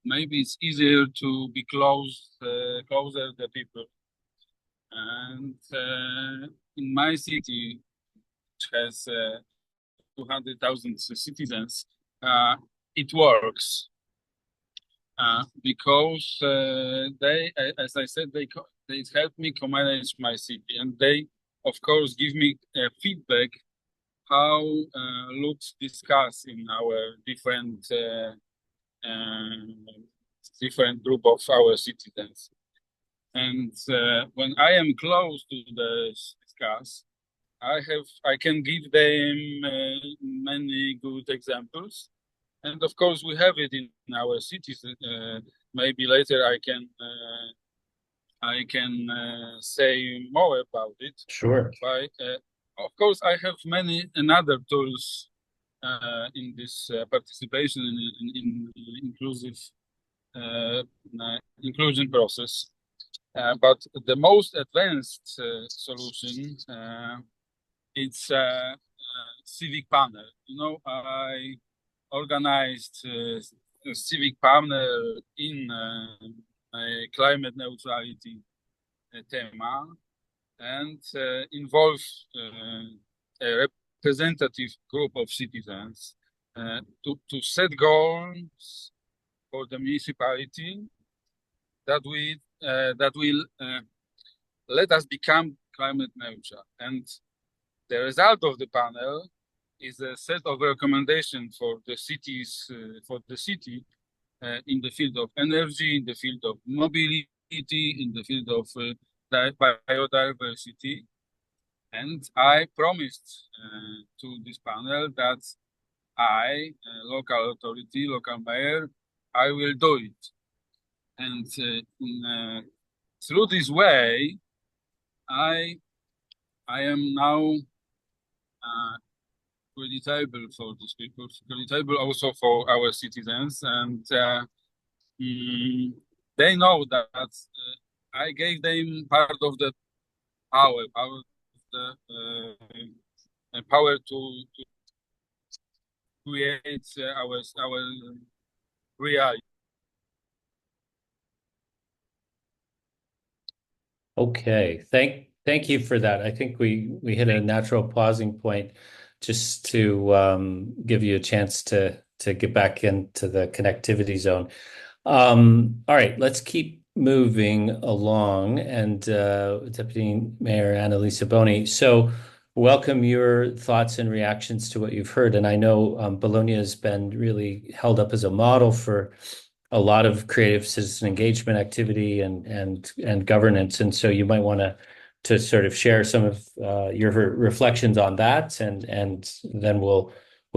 maybe it's easier to be closer to the people. And in my city, which has 200,000 citizens, it works because they, as I said, they help me co-manage my city, and they, of course, give me feedback how looks discussed in our different group of our citizens. And when I am close to the discuss, I can give them many good examples, and of course we have it in our cities. Maybe later I can say more about it. Sure. Of course, I have many another tools in this participation in inclusive inclusion process. But the most advanced solution it's a civic panel. I organized a civic panel in a climate neutrality tema, and involve a representative group of citizens to set goals for the municipality that will let us become climate neutral. And the result of the panel is a set of recommendations for the cities, for the city, in the field of energy, in the field of mobility, in the field of biodiversity. And I promised to this panel that I, local authority, local mayor, I will do it. And through this way, I am now creditable for these people, creditable also for our citizens, and they know that I gave them part of the power to create our reality. Okay, thank you for that. I think we hit a natural pausing point just to give you a chance to get back into the connectivity zone. All right, let's keep moving along. And Deputy Mayor Annalisa Boni, so welcome your thoughts and reactions to what you've heard. And I know Bologna has been really held up as a model for a lot of creative citizen engagement activity and governance. And so you might want to sort of share some of your reflections on that, and then we'll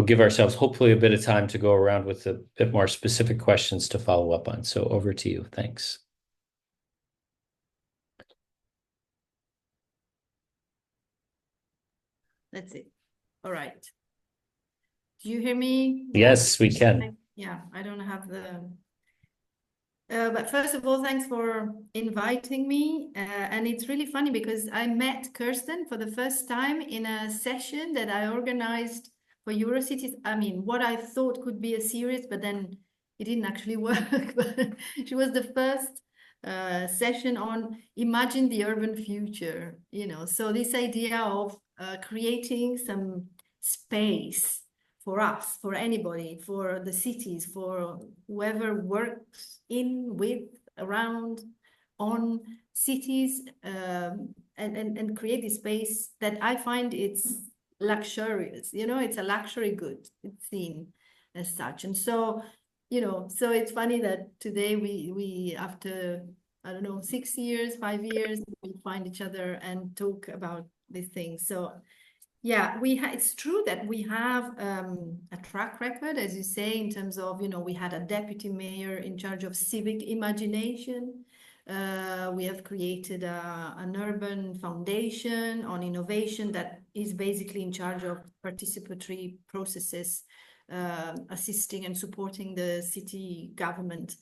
give ourselves hopefully a bit of time to go around with a bit more specific questions to follow up on. So over to you. Thanks. Let's see. All right. Do you hear me? Yes, we can. Yeah, I don't have the... but first of all, thanks for inviting me. And it's really funny because I met Kirsten for the first time in a session that I organized for Eurocities. I mean, what I thought could be a series, but then it didn't actually work. But she was the first session on Imagine the Urban Future, so this idea of creating some space for us, for anybody, for the cities, for whoever works in, with, around, on cities, and create this space that I find it's luxurious. It's a luxury good. It's seen as such. And so, so it's funny that today we after I don't know, 6 years, 5 years, we'll find each other and talk about these things. So yeah, it's true that we have a track record, as you say, in terms of, we had a deputy mayor in charge of civic imagination. We have created an urban foundation on innovation that is basically in charge of participatory processes, assisting and supporting the city government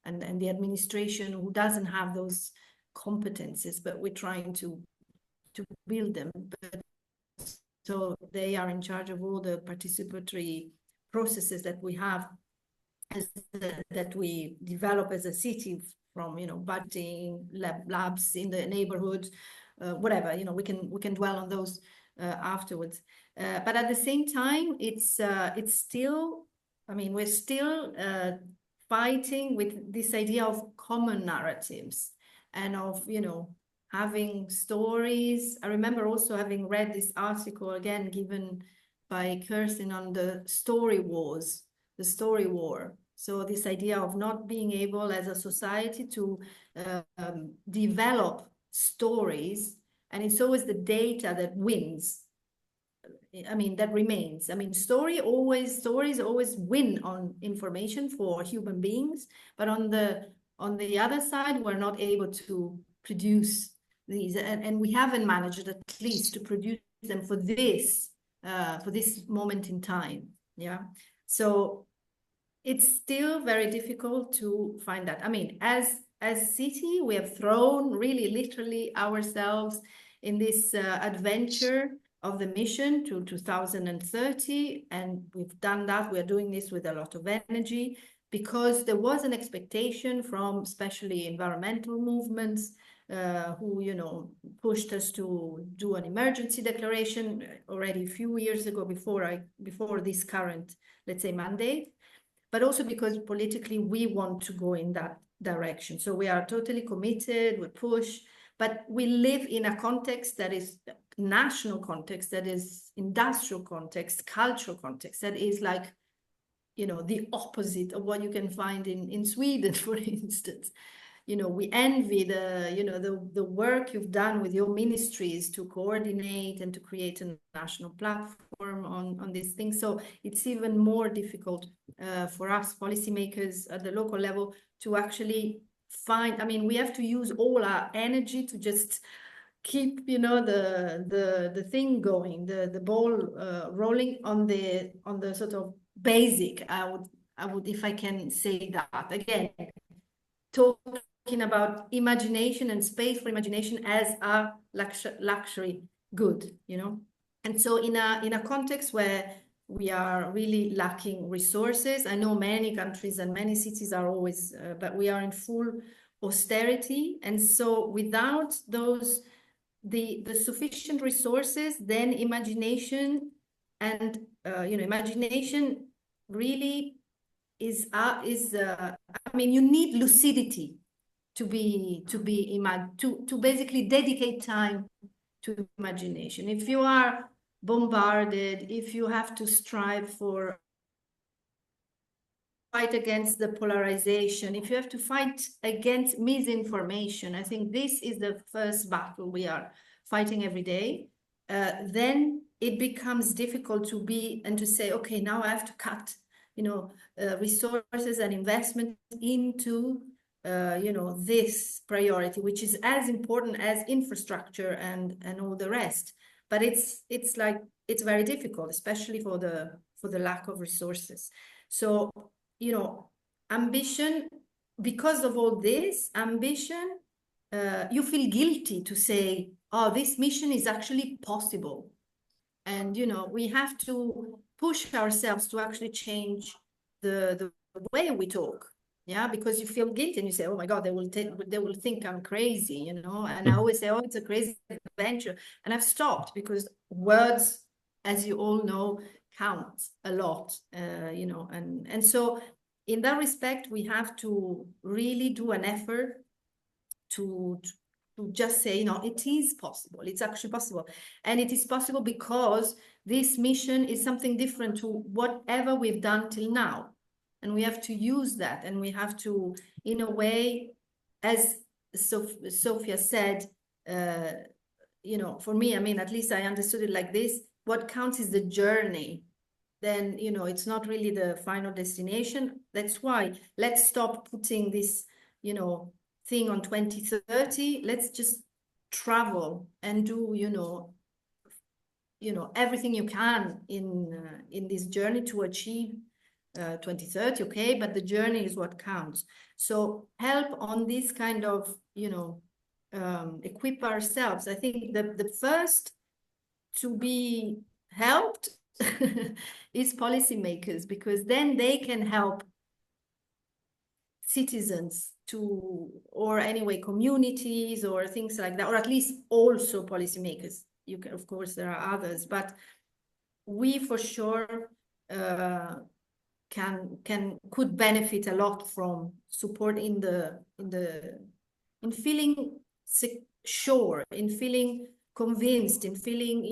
and the administration who doesn't have those competences, but we're trying to build them. So they are in charge of all the participatory processes that we have, that we develop as a city, from budgeting, labs in the neighborhood, whatever. We can dwell on those afterwards. But at the same time, it's still, we're still fighting with this idea of common narratives and of having stories. I remember also having read this article again given by Kirsten on the story wars, the story war. So this idea of not being able as a society to develop stories, and it's always the data that wins. That remains. Stories always win on information for human beings, but on the other side, we're not able to produce these, and we haven't managed at least to produce them for this moment in time. Yeah, so it's still very difficult to find that. As city, we have thrown really literally ourselves in this adventure of the mission to 2030, and we've done that. We're doing this with a lot of energy because there was an expectation from especially environmental movements who pushed us to do an emergency declaration already a few years ago, before this current, let's say, mandate, but also because politically we want to go in that direction. So we are totally committed, we push, but we live in a context that is national context, that is industrial context, cultural context, that is like, the opposite of what you can find in Sweden, for instance. We envy the work you've done with your ministries to coordinate and to create a national platform on these things. So it's even more difficult for us policymakers at the local level to actually find. We have to use all our energy to just keep the thing going, the ball rolling on the sort of basic. I would, if I can say that again, talking about imagination and space for imagination as a luxury good, and so in a context where we are really lacking resources. I know many countries and many cities are always, but we are in full austerity, and so without those the sufficient resources, then imagination and imagination really is you need lucidity to basically dedicate time to imagination. If you are bombarded, if you have to strive for fight against the polarization, if you have to fight against misinformation, I think this is the first battle we are fighting every day. Then it becomes difficult to say, okay, now I have to cut, resources and investment into, this priority, which is as important as infrastructure and all the rest. But it's very difficult, especially for the lack of resources. So, ambition, because of all this ambition, you feel guilty to say, oh, this mission is actually possible. And, we have to push ourselves to actually change the way we talk. Yeah, because you feel guilty and you say, oh my God, they will think I'm crazy, And I always say, oh, it's a crazy adventure. And I've stopped because words, as you all know, count a lot, and so in that respect, we have to really do an effort to just say, it is possible. It's actually possible. And it is possible because this mission is something different to whatever we've done till now. And we have to use that. And we have to, in a way, as Sophia said, for me, I mean, at least I understood it like this: what counts is the journey. Then, it's not really the final destination. That's why let's stop putting this, thing on 2030. Let's just travel and do, everything you can in this journey to achieve 2030. Okay, but the journey is what counts. So help on this kind of, equip ourselves. I think the first to be helped is policymakers, because then they can help citizens or anyway, communities or things like that, or at least also policymakers. You can, of course, there are others, but we for sure could benefit a lot from support in feeling sure, in feeling convinced, in feeling,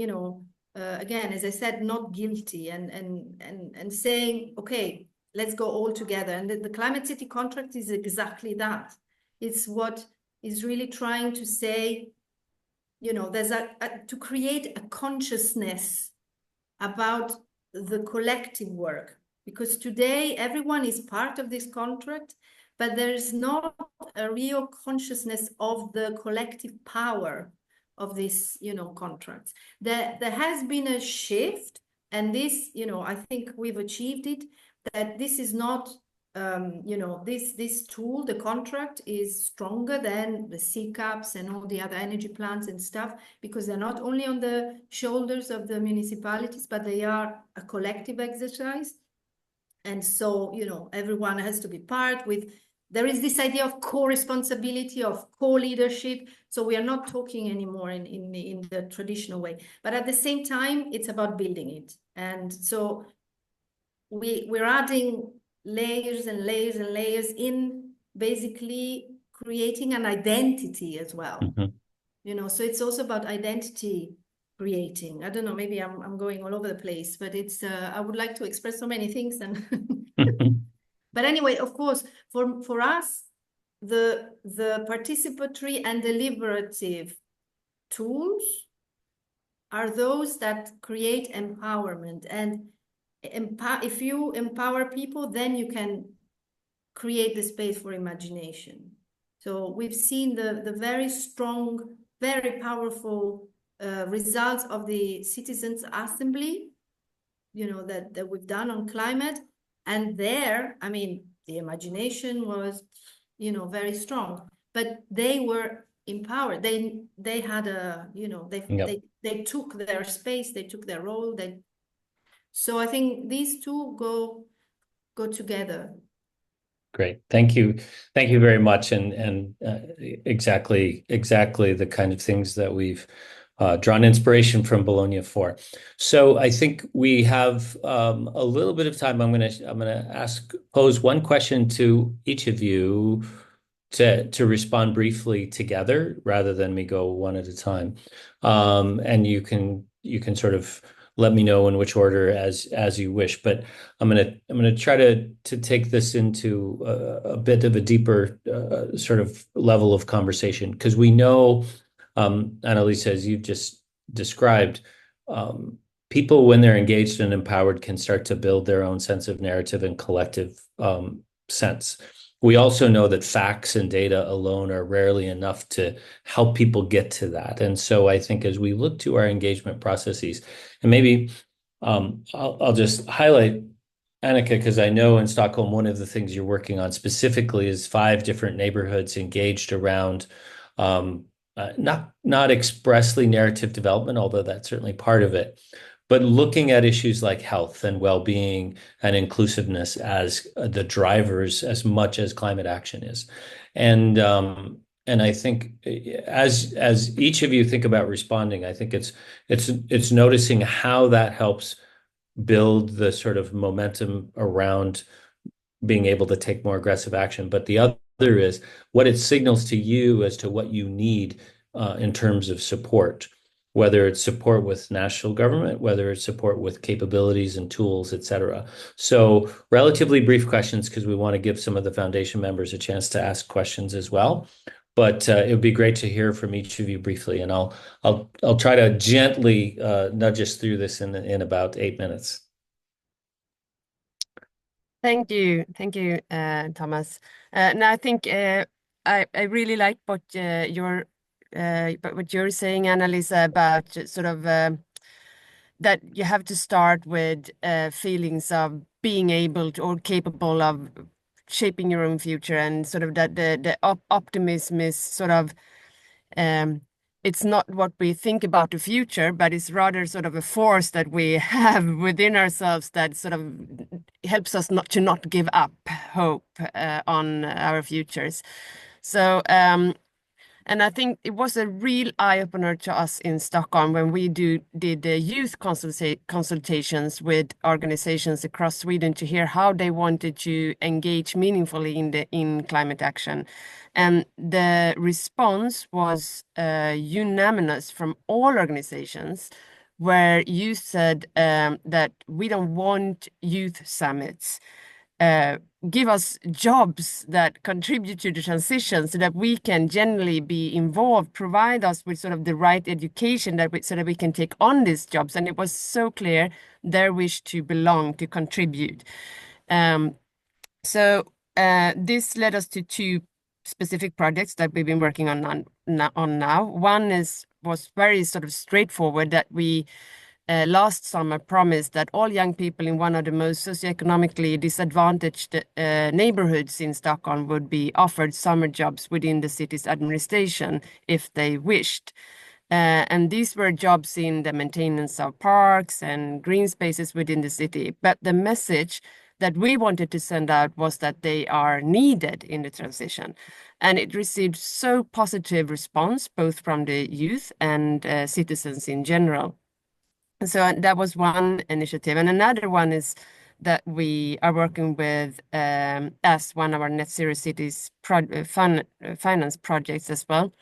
again, as I said, not guilty, and saying, okay, let's go all together. And the Climate City contract is exactly that. It's what is really trying to say, there's to create a consciousness about the collective work, because today everyone is part of this contract, but there is not a real consciousness of the collective power of this, contracts. There has been a shift, and this, I think we've achieved it, that this is not, this tool, the contract, is stronger than the CCAPs and all the other energy plans and stuff, because they're not only on the shoulders of the municipalities, but they are a collective exercise. And so, everyone has to be part with. There is this idea of co-responsibility, of co-leadership. So we are not talking anymore in the traditional way. But at the same time, it's about building it. And so we're adding layers and layers and layers in basically creating an identity as well. Mm-hmm. So it's also about identity creating. I don't know, maybe I'm going all over the place, but it's I would like to express so many things. And but anyway, of course, for us, the participatory and deliberative tools are those that create empowerment. And if you empower people, then you can create the space for imagination. So we've seen the very strong, very powerful results of the Citizens' Assembly, that we've done on climate. And there, I mean, the imagination was, very strong, but they were empowered. They had a, they took their space, they took their role. So I think these two go together. Great, thank you very much, and exactly the kind of things that we've drawn inspiration from Bologna for. So I think we have a little bit of time. I'm gonna pose one question to each of you to respond briefly together, rather than me go one at a time. And you can sort of let me know in which order as you wish. But I'm gonna try to take this into a bit of a deeper sort of level of conversation, because we know, Annalisa, as you've just described, people, when they're engaged and empowered, can start to build their own sense of narrative and collective sense. We also know that facts and data alone are rarely enough to help people get to that. And so I think as we look to our engagement processes, and maybe I'll just highlight, Annika, because I know in Stockholm, one of the things you're working on specifically is 5 different neighborhoods engaged around not expressly narrative development, although that's certainly part of it, but looking at issues like health and well-being and inclusiveness as the drivers as much as climate action is. And I think as each of you think about responding, I think it's noticing how that helps build the sort of momentum around being able to take more aggressive action. But the other is what it signals to you as to what you need in terms of support, whether it's support with national government, whether it's support with capabilities and tools, et cetera. So relatively brief questions, because we want to give some of the foundation members a chance to ask questions as well. but it would be great to hear from each of you briefly, and I'll try to gently nudge us through this in about 8 minutes. Thank you, Thomas. Now I think I really like what you're saying, Annalisa, about sort of that you have to start with feelings of being able to or capable of shaping your own future, and sort of that the optimism is sort of it's not what we think about the future, but it's rather sort of a force that we have within ourselves that sort of helps us not to give up hope on our futures. So and I think it was a real eye-opener to us in Stockholm when we did the youth consultations with organizations across Sweden to hear how they wanted to engage meaningfully in climate action. And the response was unanimous from all organizations, where youth said that we don't want youth summits. Give us jobs that contribute to the transition so that we can generally be involved, provide us with sort of the right education so that we can take on these jobs. And it was so clear their wish to belong, to contribute. So this led us to two specific projects that we've been working on now. One was very sort of straightforward, that we last summer promised that all young people in one of the most socioeconomically disadvantaged neighborhoods in Stockholm would be offered summer jobs within the city's administration if they wished. And these were jobs in the maintenance of parks and green spaces within the city. But the message that we wanted to send out was that they are needed in the transition. And it received so positive response, both from the youth and citizens in general. So that was one initiative. And another one is that we are working with as one of our Net Zero Cities finance projects as well.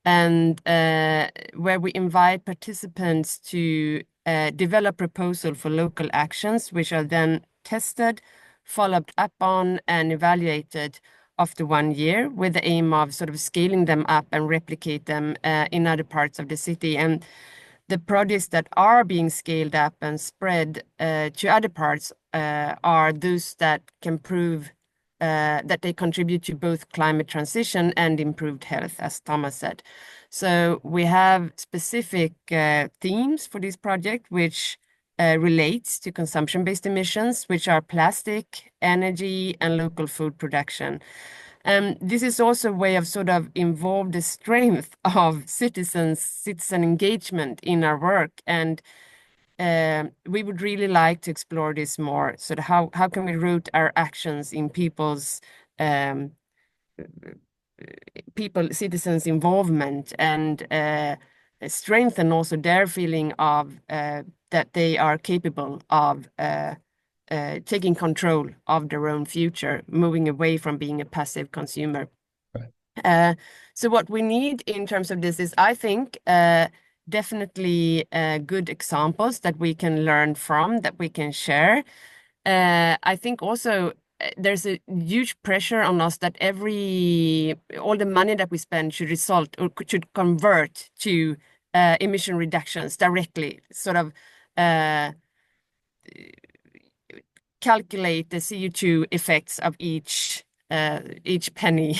And where we invite participants to develop proposal for local actions, which are then tested, followed up on, and evaluated after 1 year, with the aim of sort of scaling them up and replicate them in other parts of the city. And the projects that are being scaled up and spread to other parts are those that can prove that they contribute to both climate transition and improved health, as Thomas said. So we have specific themes for this project, which relates to consumption-based emissions, which are plastic, energy, and local food production. This is also a way of sort of involve the strength of citizen engagement in our work. And we would really like to explore this more. So how can we root our actions in citizens' involvement, and strengthen also their feeling of that they are capable of taking control of their own future, moving away from being a passive consumer. Right. So what we need in terms of this is, I think, definitely good examples that we can learn from, that we can share. I think also there's a huge pressure on us that all the money that we spend should result or should convert to emission reductions directly, sort of calculate the CO2 effects of each penny.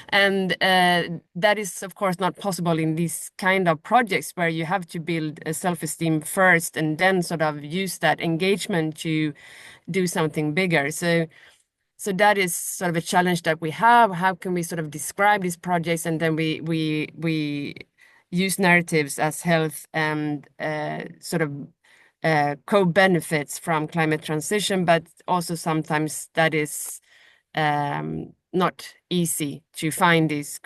And that is, of course, not possible in these kind of projects where you have to build a self-esteem first and then sort of use that engagement to do something bigger. So that is sort of a challenge that we have. How can we sort of describe these projects, and then we use narratives as health and sort of co-benefits from climate transition, but also sometimes that is not easy to find these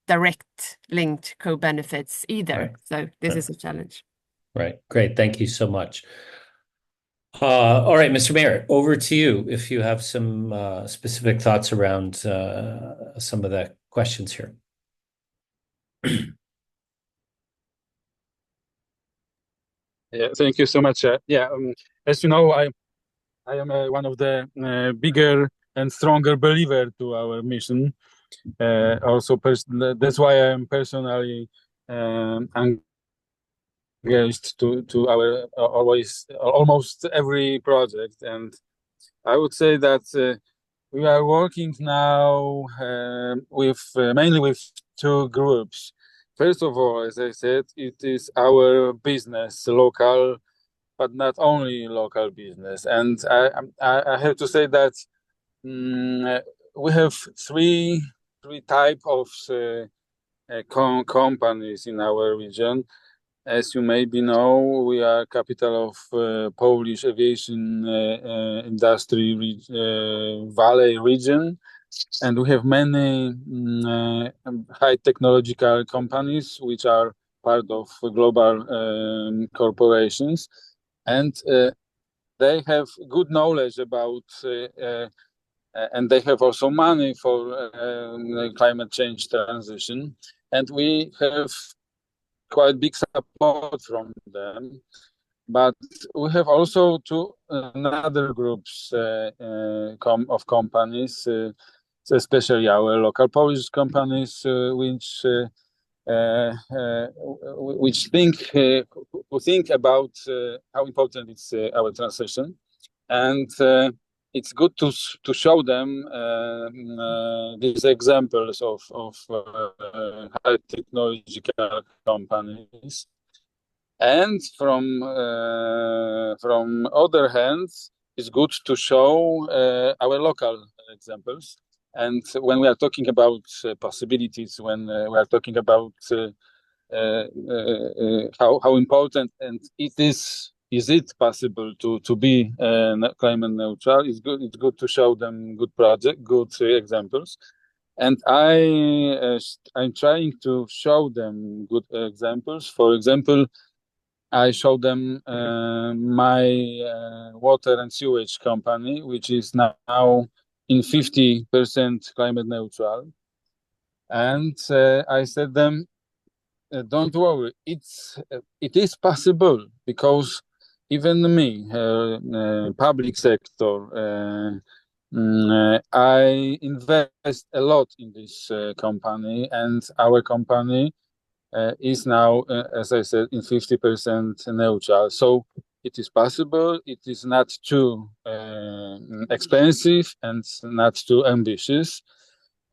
direct linked co-benefits either. Right. So this is a challenge. Right. Great. Thank you so much. All right, Mr. Mayor, over to you if you have some specific thoughts around some of the questions here. Yeah, thank you so much. As you know, I am one of the bigger and stronger believer to our mission. also that's why I'm personally engaged to our almost every project. And I would say that we are working now with mainly with two groups. First of all, as I said, it is our business, local, but not only local business. And I have to say that we have three type of companies in our region. As you maybe know, we are capital of Polish aviation industry valley region, and we have many high technological companies which are part of global corporations, and they have good knowledge about and they have also money for climate change transition, and we have quite big support from them. But we have also two another groups of companies, especially our local Polish companies, which think about how important it's our transition, and it's good to show them these examples of high technological companies, and from other hand, it's good to show our local examples. And when we are talking about possibilities, when we are talking about how important and is it possible to be climate neutral? It's good to show them good examples, and I'm trying to show them good examples. For example, I show them my water and sewage company, which is now in 50% climate neutral, and I said them, don't worry, it is possible, because even me, public sector, I invest a lot in this company, and our company is now, as I said, in 50% neutral. So it is possible. It is not too expensive and not too ambitious.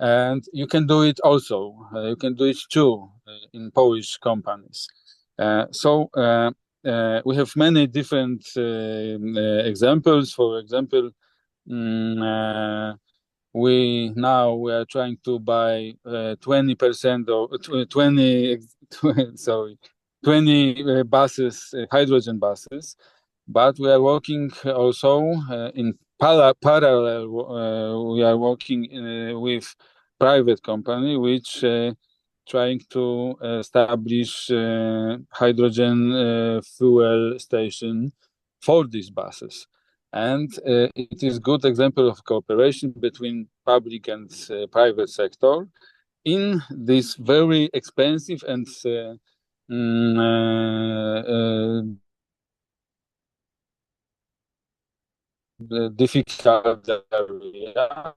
And you can do it also. You can do it too in Polish companies. So we have many different examples. For example, we are trying to buy 20% of 20 buses, hydrogen buses, but we are working also in parallel. We are working with private company which trying to establish hydrogen fuel station for these buses. And it is good example of cooperation between public and private sector in this very expensive and difficult area.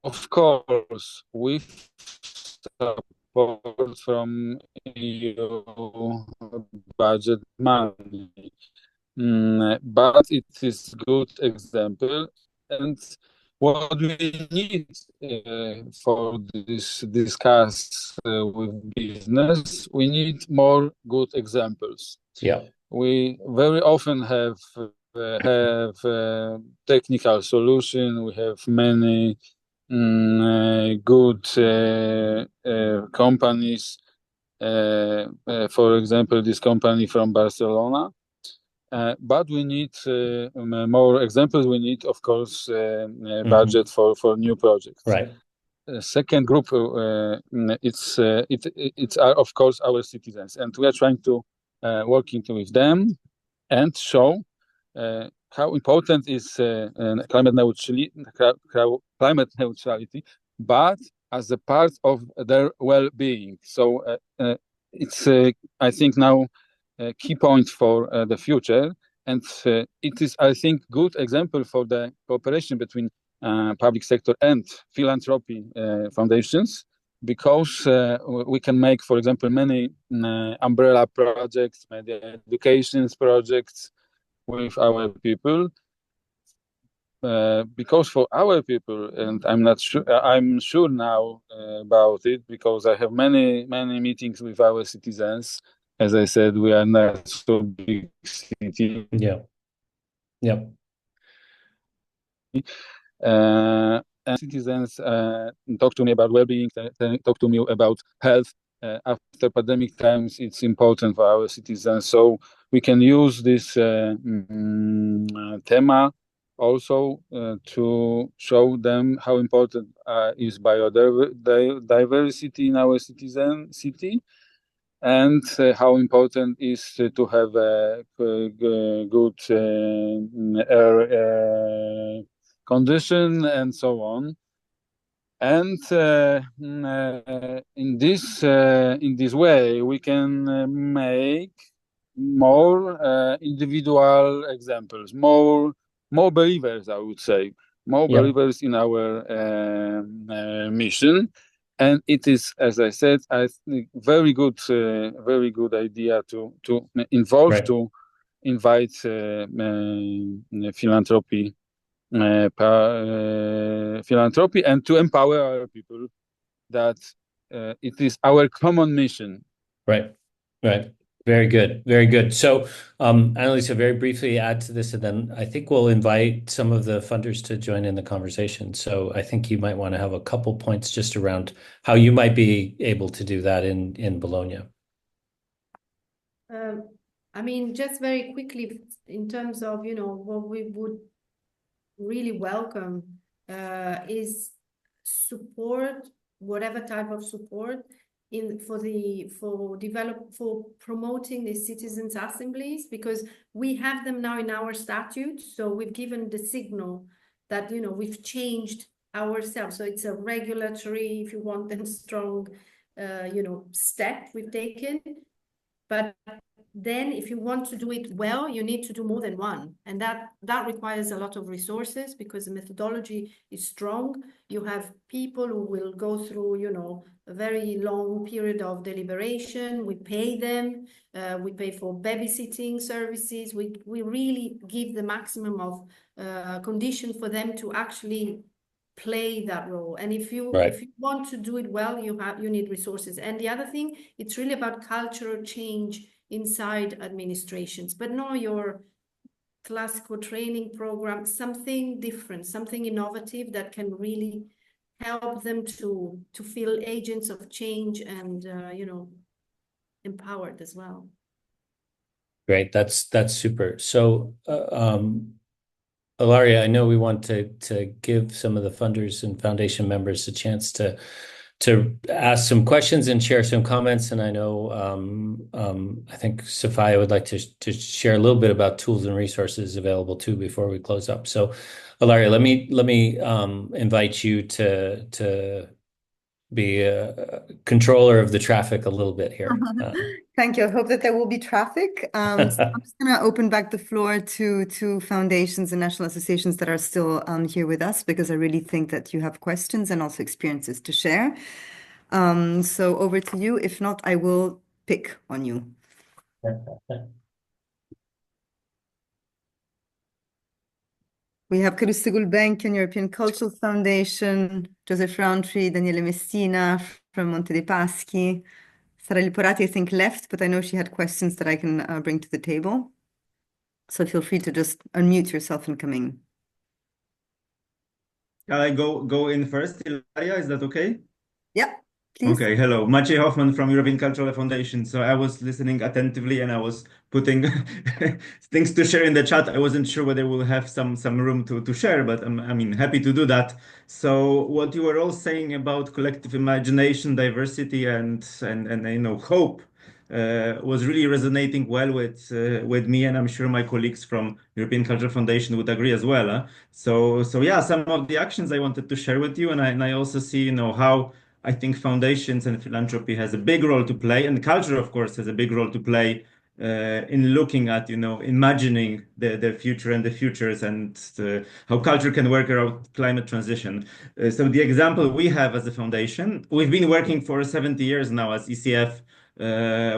Of course, with support from EU budget money. But it is good example, and what we need for this discuss with business, we need more good examples. Yeah, we very often have technical solution. We have many good companies. For example, this company from Barcelona. But we need more examples. We need, of course, budget for new projects. right. Second group, it's of course our citizens, and we are trying to working with them and show how important is climate neutrality, but as a part of their well-being. So it's I think now a key point for the future, and it is, I think, good example for the cooperation between public sector and philanthropy foundations, because we can make, for example, many umbrella projects, many education projects with our people. Because for our people, and I'm sure now about it, because I have many meetings with our citizens. As I said, we are not so big city. Yeah. Yep. And citizens talk to me about well-being, talk to me about health. After pandemic times, it's important for our citizens. So we can use this thema also to show them how important is biodiversity in our city, and how important is to have a good air condition and so on. And in this way, we can make more individual examples, more believers, I would say, more believers in our mission. And it is, as I said, I think very good idea to involve, Right. to invite philanthropy and to empower our people, that it is our common mission. Right. Very good. Very good. So, Annalisa, very briefly add to this, and then I think we'll invite some of the funders to join in the conversation. So I think you might want to have a couple points just around how you might be able to do that in Bologna. I mean, just very quickly, in terms of, what we would really welcome is support, whatever type of support for promoting the citizens' assemblies, because we have them now in our statute. So we've given the signal that we've changed ourselves. So it's a regulatory, if you want, then strong step we've taken. But then if you want to do it well, you need to do more than one. And that requires a lot of resources, because the methodology is strong. You have people who will go through, a very long period of deliberation. We pay them. We pay for babysitting services. We really give the maximum of condition for them to actually play that role. And if you want to do it well, you need resources. And the other thing, it's really about cultural change inside administrations, but not your classical training program, something different, something innovative that can really help them to feel agents of change and empowered as well. Great, that's super. So Ilaria, I know we want to give some of the funders and foundation members a chance to ask some questions and share some comments. And I know I think Sophia would like to share a little bit about tools and resources available too before we close up. So Ilaria, let me invite you to be a controller of the traffic a little bit here. Thank you. I hope that there will be traffic. So I'm just going to open back the floor to foundations and national associations that are still here with us, because I really think that you have questions and also experiences to share. So over to you. If not, I will pick on you. We have Caruso Gulbenkian, European Cultural Foundation, Joseph Roundtree, Daniele Messina from Monte dei Paschi. Sara Liporati, I think, left, but I know she had questions that I can bring to the table. So feel free to just unmute yourself and come in. I go in first, Ilaria, is that okay? Yeah, please. Okay, hello. Maciej Hoffman from European Cultural Foundation. So I was listening attentively and I was putting things to share in the chat. I wasn't sure whether we'll have some room to share, but I'm happy to do that. So what you were all saying about collective imagination, diversity, and hope was really resonating well with me, and I'm sure my colleagues from European Cultural Foundation would agree as well. So yeah, some of the actions I wanted to share with you, and I also see how I think foundations and philanthropy has a big role to play, and culture, of course, has a big role to play in looking at, imagining the future and the futures and how culture can work around climate transition. So the example we have as a foundation, we've been working for 70 years now as ECF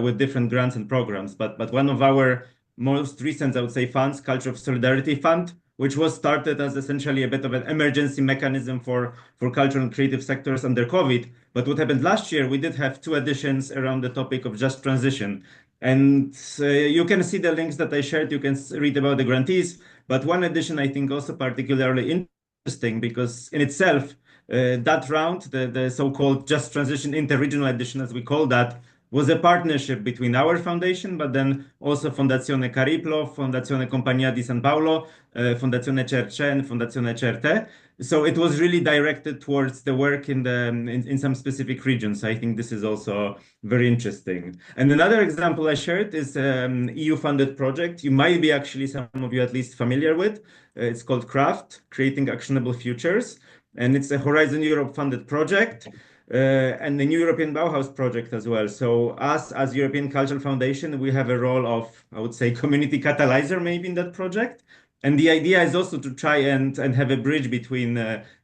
with different grants and programs, but one of our most recent, I would say, funds, Culture of Solidarity Fund, which was started as essentially a bit of an emergency mechanism for cultural and creative sectors under COVID. But what happened last year, we did have two editions around the topic of just transition. And you can see the links that I shared. You can read about the grantees. But one edition, I think, also particularly interesting because in itself, that round, the so-called Just Transition Interregional Edition, as we call that, was a partnership between our foundation, but then also Fondazione Cariplo, Fondazione Compagnia di San Paolo, Fondazione Cerce, and Fondazione Certe. So it was really directed towards the work in some specific regions. I think this is also very interesting. And another example I shared is EU-funded project. You might be actually, some of you at least, familiar with. It's called CRAFT, Creating Actionable Futures. And it's a Horizon Europe funded project. And the New European Bauhaus project as well. So us as European Cultural Foundation, we have a role of, I would say, community catalyzer maybe in that project. And the idea is also to try and have a bridge between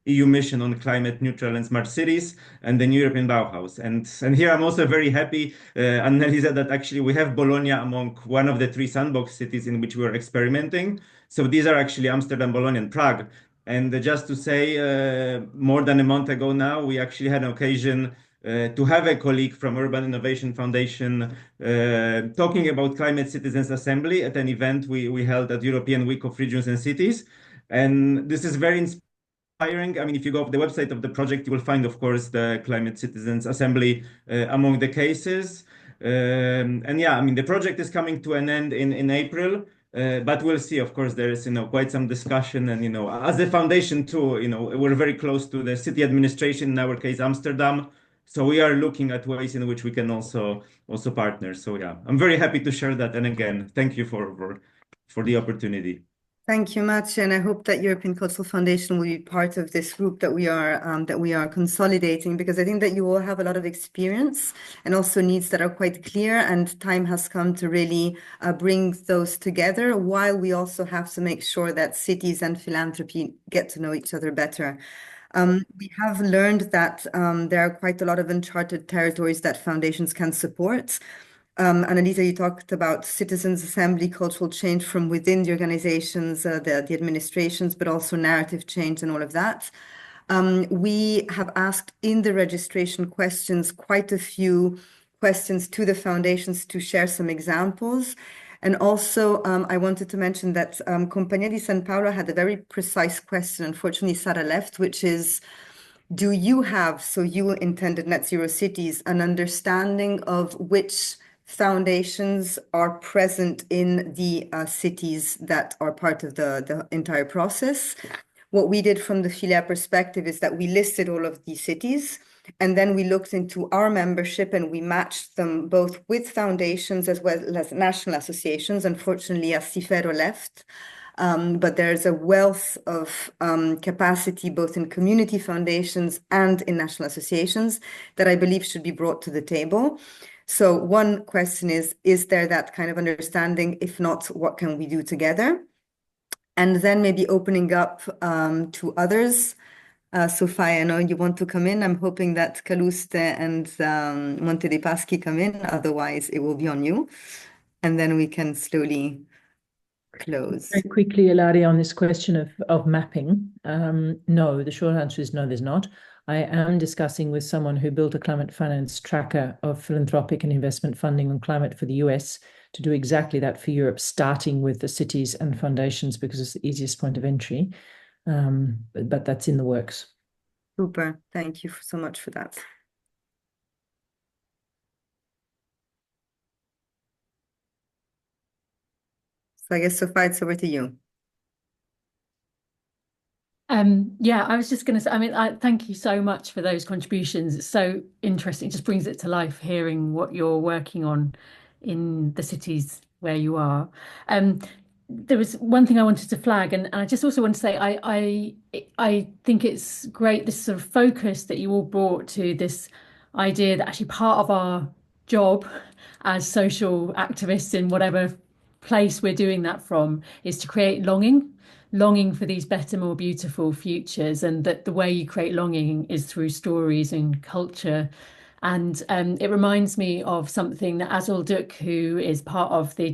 EU mission on climate neutral and smart cities and the New European Bauhaus. And here I'm also very happy, Annalisa, that actually we have Bologna among one of the three sandbox cities in which we are experimenting. So these are actually Amsterdam, Bologna, and Prague. And just to say, more than a month ago now, we actually had an occasion to have a colleague from Urban Innovation Foundation talking about Climate Citizens Assembly at an event we held at European Week of Regions and Cities. And this is very inspiring. I mean, if you go up the website of the project, you will find, of course, the Climate Citizens Assembly among the cases. And yeah, I mean, the project is coming to an end in April. But we'll see. Of course, there is, quite some discussion, and as a foundation too, we're very close to the city administration. In our case, Amsterdam. So we are looking at ways in which we can also partner. So yeah, I'm very happy to share that. And again, thank you for the opportunity. Thank you much, and I hope that European Cultural Foundation will be part of this group that we are consolidating, because I think that you will have a lot of experience and also needs that are quite clear, and time has come to really bring those together, while we also have to make sure that cities and philanthropy get to know each other better. We have learned that there are quite a lot of uncharted territories that foundations can support. Annalisa, you talked about citizens' assembly, cultural change from within the organizations, the administrations, but also narrative change and all of that. We have asked in the registration questions quite a few questions to the foundations to share some examples. And also, I wanted to mention that Compagnia di San Paolo had a very precise question. Unfortunately, Sarah left, which is, do you have, so you intended Net Zero Cities, an understanding of which foundations are present in the cities that are part of the entire process? What we did from the philea perspective is that we listed all of these cities, and then we looked into our membership and we matched them both with foundations as well as national associations. Unfortunately, Cifero left. But there's a wealth of capacity both in community foundations and in national associations that I believe should be brought to the table. So one question is there that kind of understanding? If not, what can we do together? And then maybe opening up to others. Sofia, I know you want to come in. I'm hoping that Caluste and Monte dei Paschi come in. Otherwise, it will be on you. And then we can slowly close. Very quickly, Ilaria, on this question of mapping. No, the short answer is no, there's not. I am discussing with someone who built a climate finance tracker of philanthropic and investment funding on climate for the US to do exactly that for Europe, starting with the cities and foundations because it's the easiest point of entry. But that's in the works. Super. Thank you so much for that. So I guess, Sophia, it's over to you. Yeah, I was just going to say, I mean, thank you so much for those contributions. It's so interesting. It just brings it to life hearing what you're working on in the cities where you are. There was one thing I wanted to flag, and I just also want to say I think it's great, this sort of focus that you all brought to this idea that actually part of our job as social activists in whatever place we're doing that from is to create longing for these better, more beautiful futures, and that the way you create longing is through stories and culture. And it reminds me of something that Azul Duk, who is part of the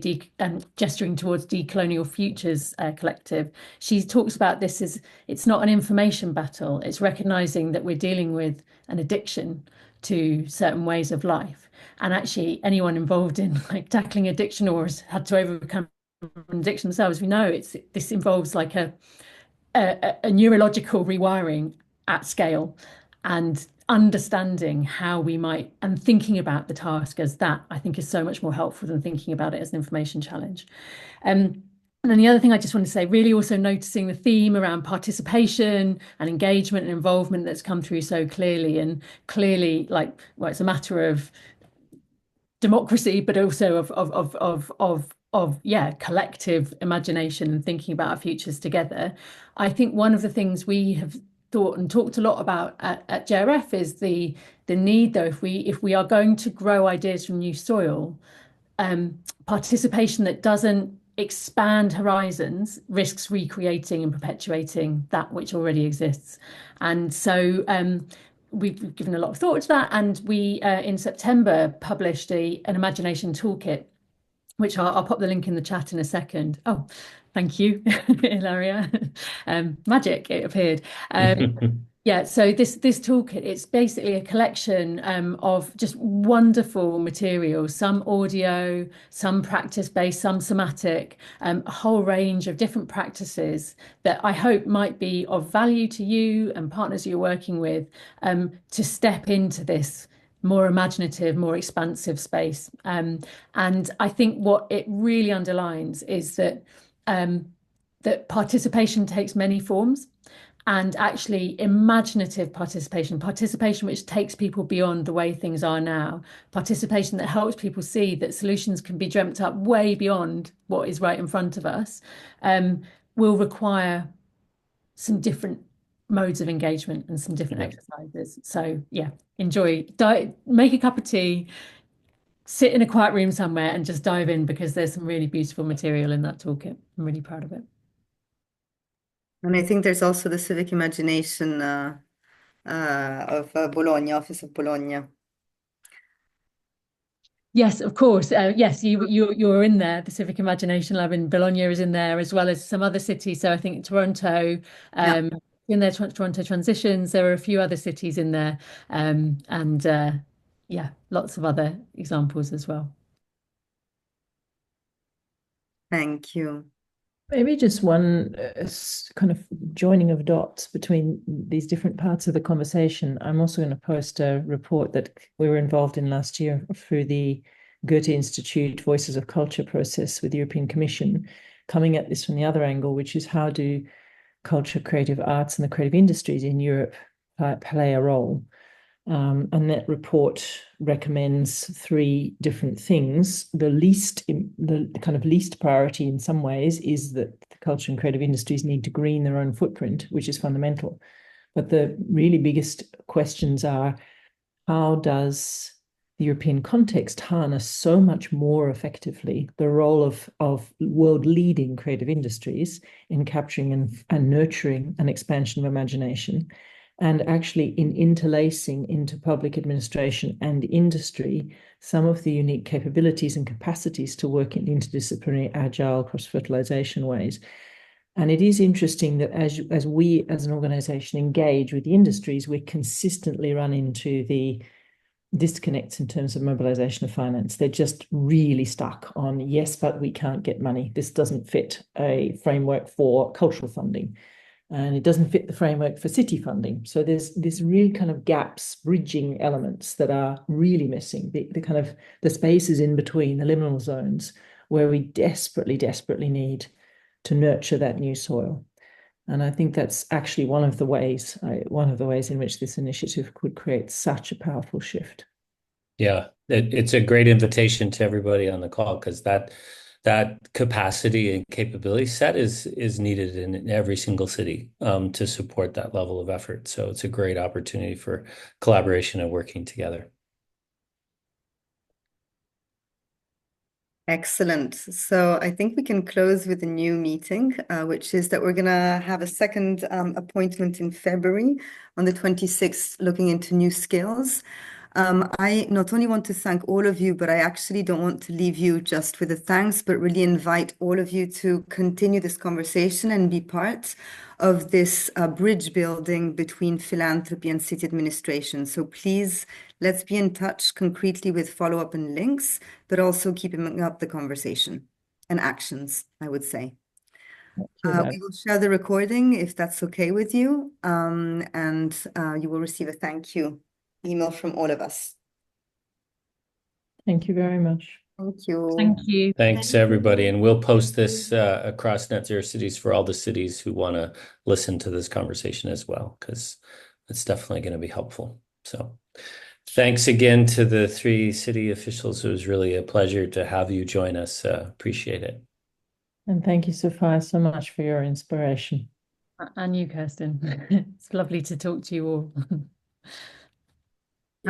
Gesturing Towards Decolonial Futures collective, she talks about this as it's not an information battle, it's recognizing that we're dealing with an addiction to certain ways of life. And actually, anyone involved in like tackling addiction or has had to overcome addiction themselves, we know this involves like a neurological rewiring at scale, and understanding how we might, and thinking about the task as that, I think, is so much more helpful than thinking about it as an information challenge. And then the other thing I just want to say, really also noticing the theme around participation and engagement and involvement that's come through so clearly, and clearly, like, well, it's a matter of democracy, but also of collective imagination and thinking about our futures together. I think one of the things we have thought and talked a lot about at JRF is the need, though, if we are going to grow ideas from new soil, participation that doesn't expand horizons risks recreating and perpetuating that which already exists. And so we've given a lot of thought to that, and we in September published an imagination toolkit, which I'll pop the link in the chat in a second. Oh, thank you, Ilaria. Magic, it appeared. Yeah, so this toolkit, it's basically a collection of just wonderful materials, some audio, some practice-based, some somatic, a whole range of different practices that I hope might be of value to you and partners you're working with, to step into this more imaginative, more expansive space. And I think what it really underlines is that that participation takes many forms. And actually imaginative participation which takes people beyond the way things are now, participation that helps people see that solutions can be dreamt up way beyond what is right in front of us, will require some different modes of engagement and some different exercises. So yeah, enjoy, make a cup of tea, sit in a quiet room somewhere and just dive in, because there's some really beautiful material in that toolkit. I'm really proud of it. And I think there's also the civic imagination of Bologna, Office of Bologna. Yes, of course. Yes, you're in there. The Civic Imagination Lab in Bologna is in there, as well as some other cities. So I think Toronto, in there, Toronto Transitions. There are a few other cities in there, and yeah, lots of other examples as well. Thank you. Maybe just one kind of joining of dots between these different parts of the conversation. I'm also going to post a report that we were involved in last year through the Goethe Institute Voices of Culture process with the European Commission, coming at this from the other angle, which is how do culture, creative arts, and the creative industries in Europe play a role. And that report recommends three different things. The kind of least priority in some ways is that the culture and creative industries need to green their own footprint, which is fundamental. But the really biggest questions are, how does the European context harness so much more effectively the role of world-leading creative industries in capturing and nurturing an expansion of imagination, and actually in interlacing into public administration and industry some of the unique capabilities and capacities to work in interdisciplinary, agile, cross-fertilization ways. And it is interesting that as we as an organization engage with the industries, we consistently run into the disconnects in terms of mobilization of finance. They're just really stuck on, yes, but we can't get money. This doesn't fit a framework for cultural funding. And it doesn't fit the framework for city funding. So there's this real kind of gaps, bridging elements that are really missing, the kind of the spaces in between, the liminal zones, where we desperately, desperately need to nurture that new soil. And I think that's actually one of the ways in which this initiative could create such a powerful shift. Yeah, it's a great invitation to everybody on the call, because that capacity and capability set is needed in every single city to support that level of effort. So it's a great opportunity for collaboration and working together. Excellent. So I think we can close with a new meeting, which is that we're going to have a second appointment in February on the 26th, looking into new skills. I not only want to thank all of you, but I actually don't want to leave you just with a thanks, but really invite all of you to continue this conversation and be part of this bridge building between philanthropy and city administration. So please, let's be in touch concretely with follow-up and links, but also keeping up the conversation and actions, I would say. We will share the recording if that's okay with you, and you will receive a thank you email from all of us. Thank you very much. Thank you. Thank you. Thanks, everybody. And we'll post this across Net Zero Cities for all the cities who want to listen to this conversation as well, because it's definitely going to be helpful. So thanks again to the 3 city officials. It was really a pleasure to have you join us. Appreciate it. And thank you, Sophia, so much for your inspiration. And you, Kirsten. It's lovely to talk to you all.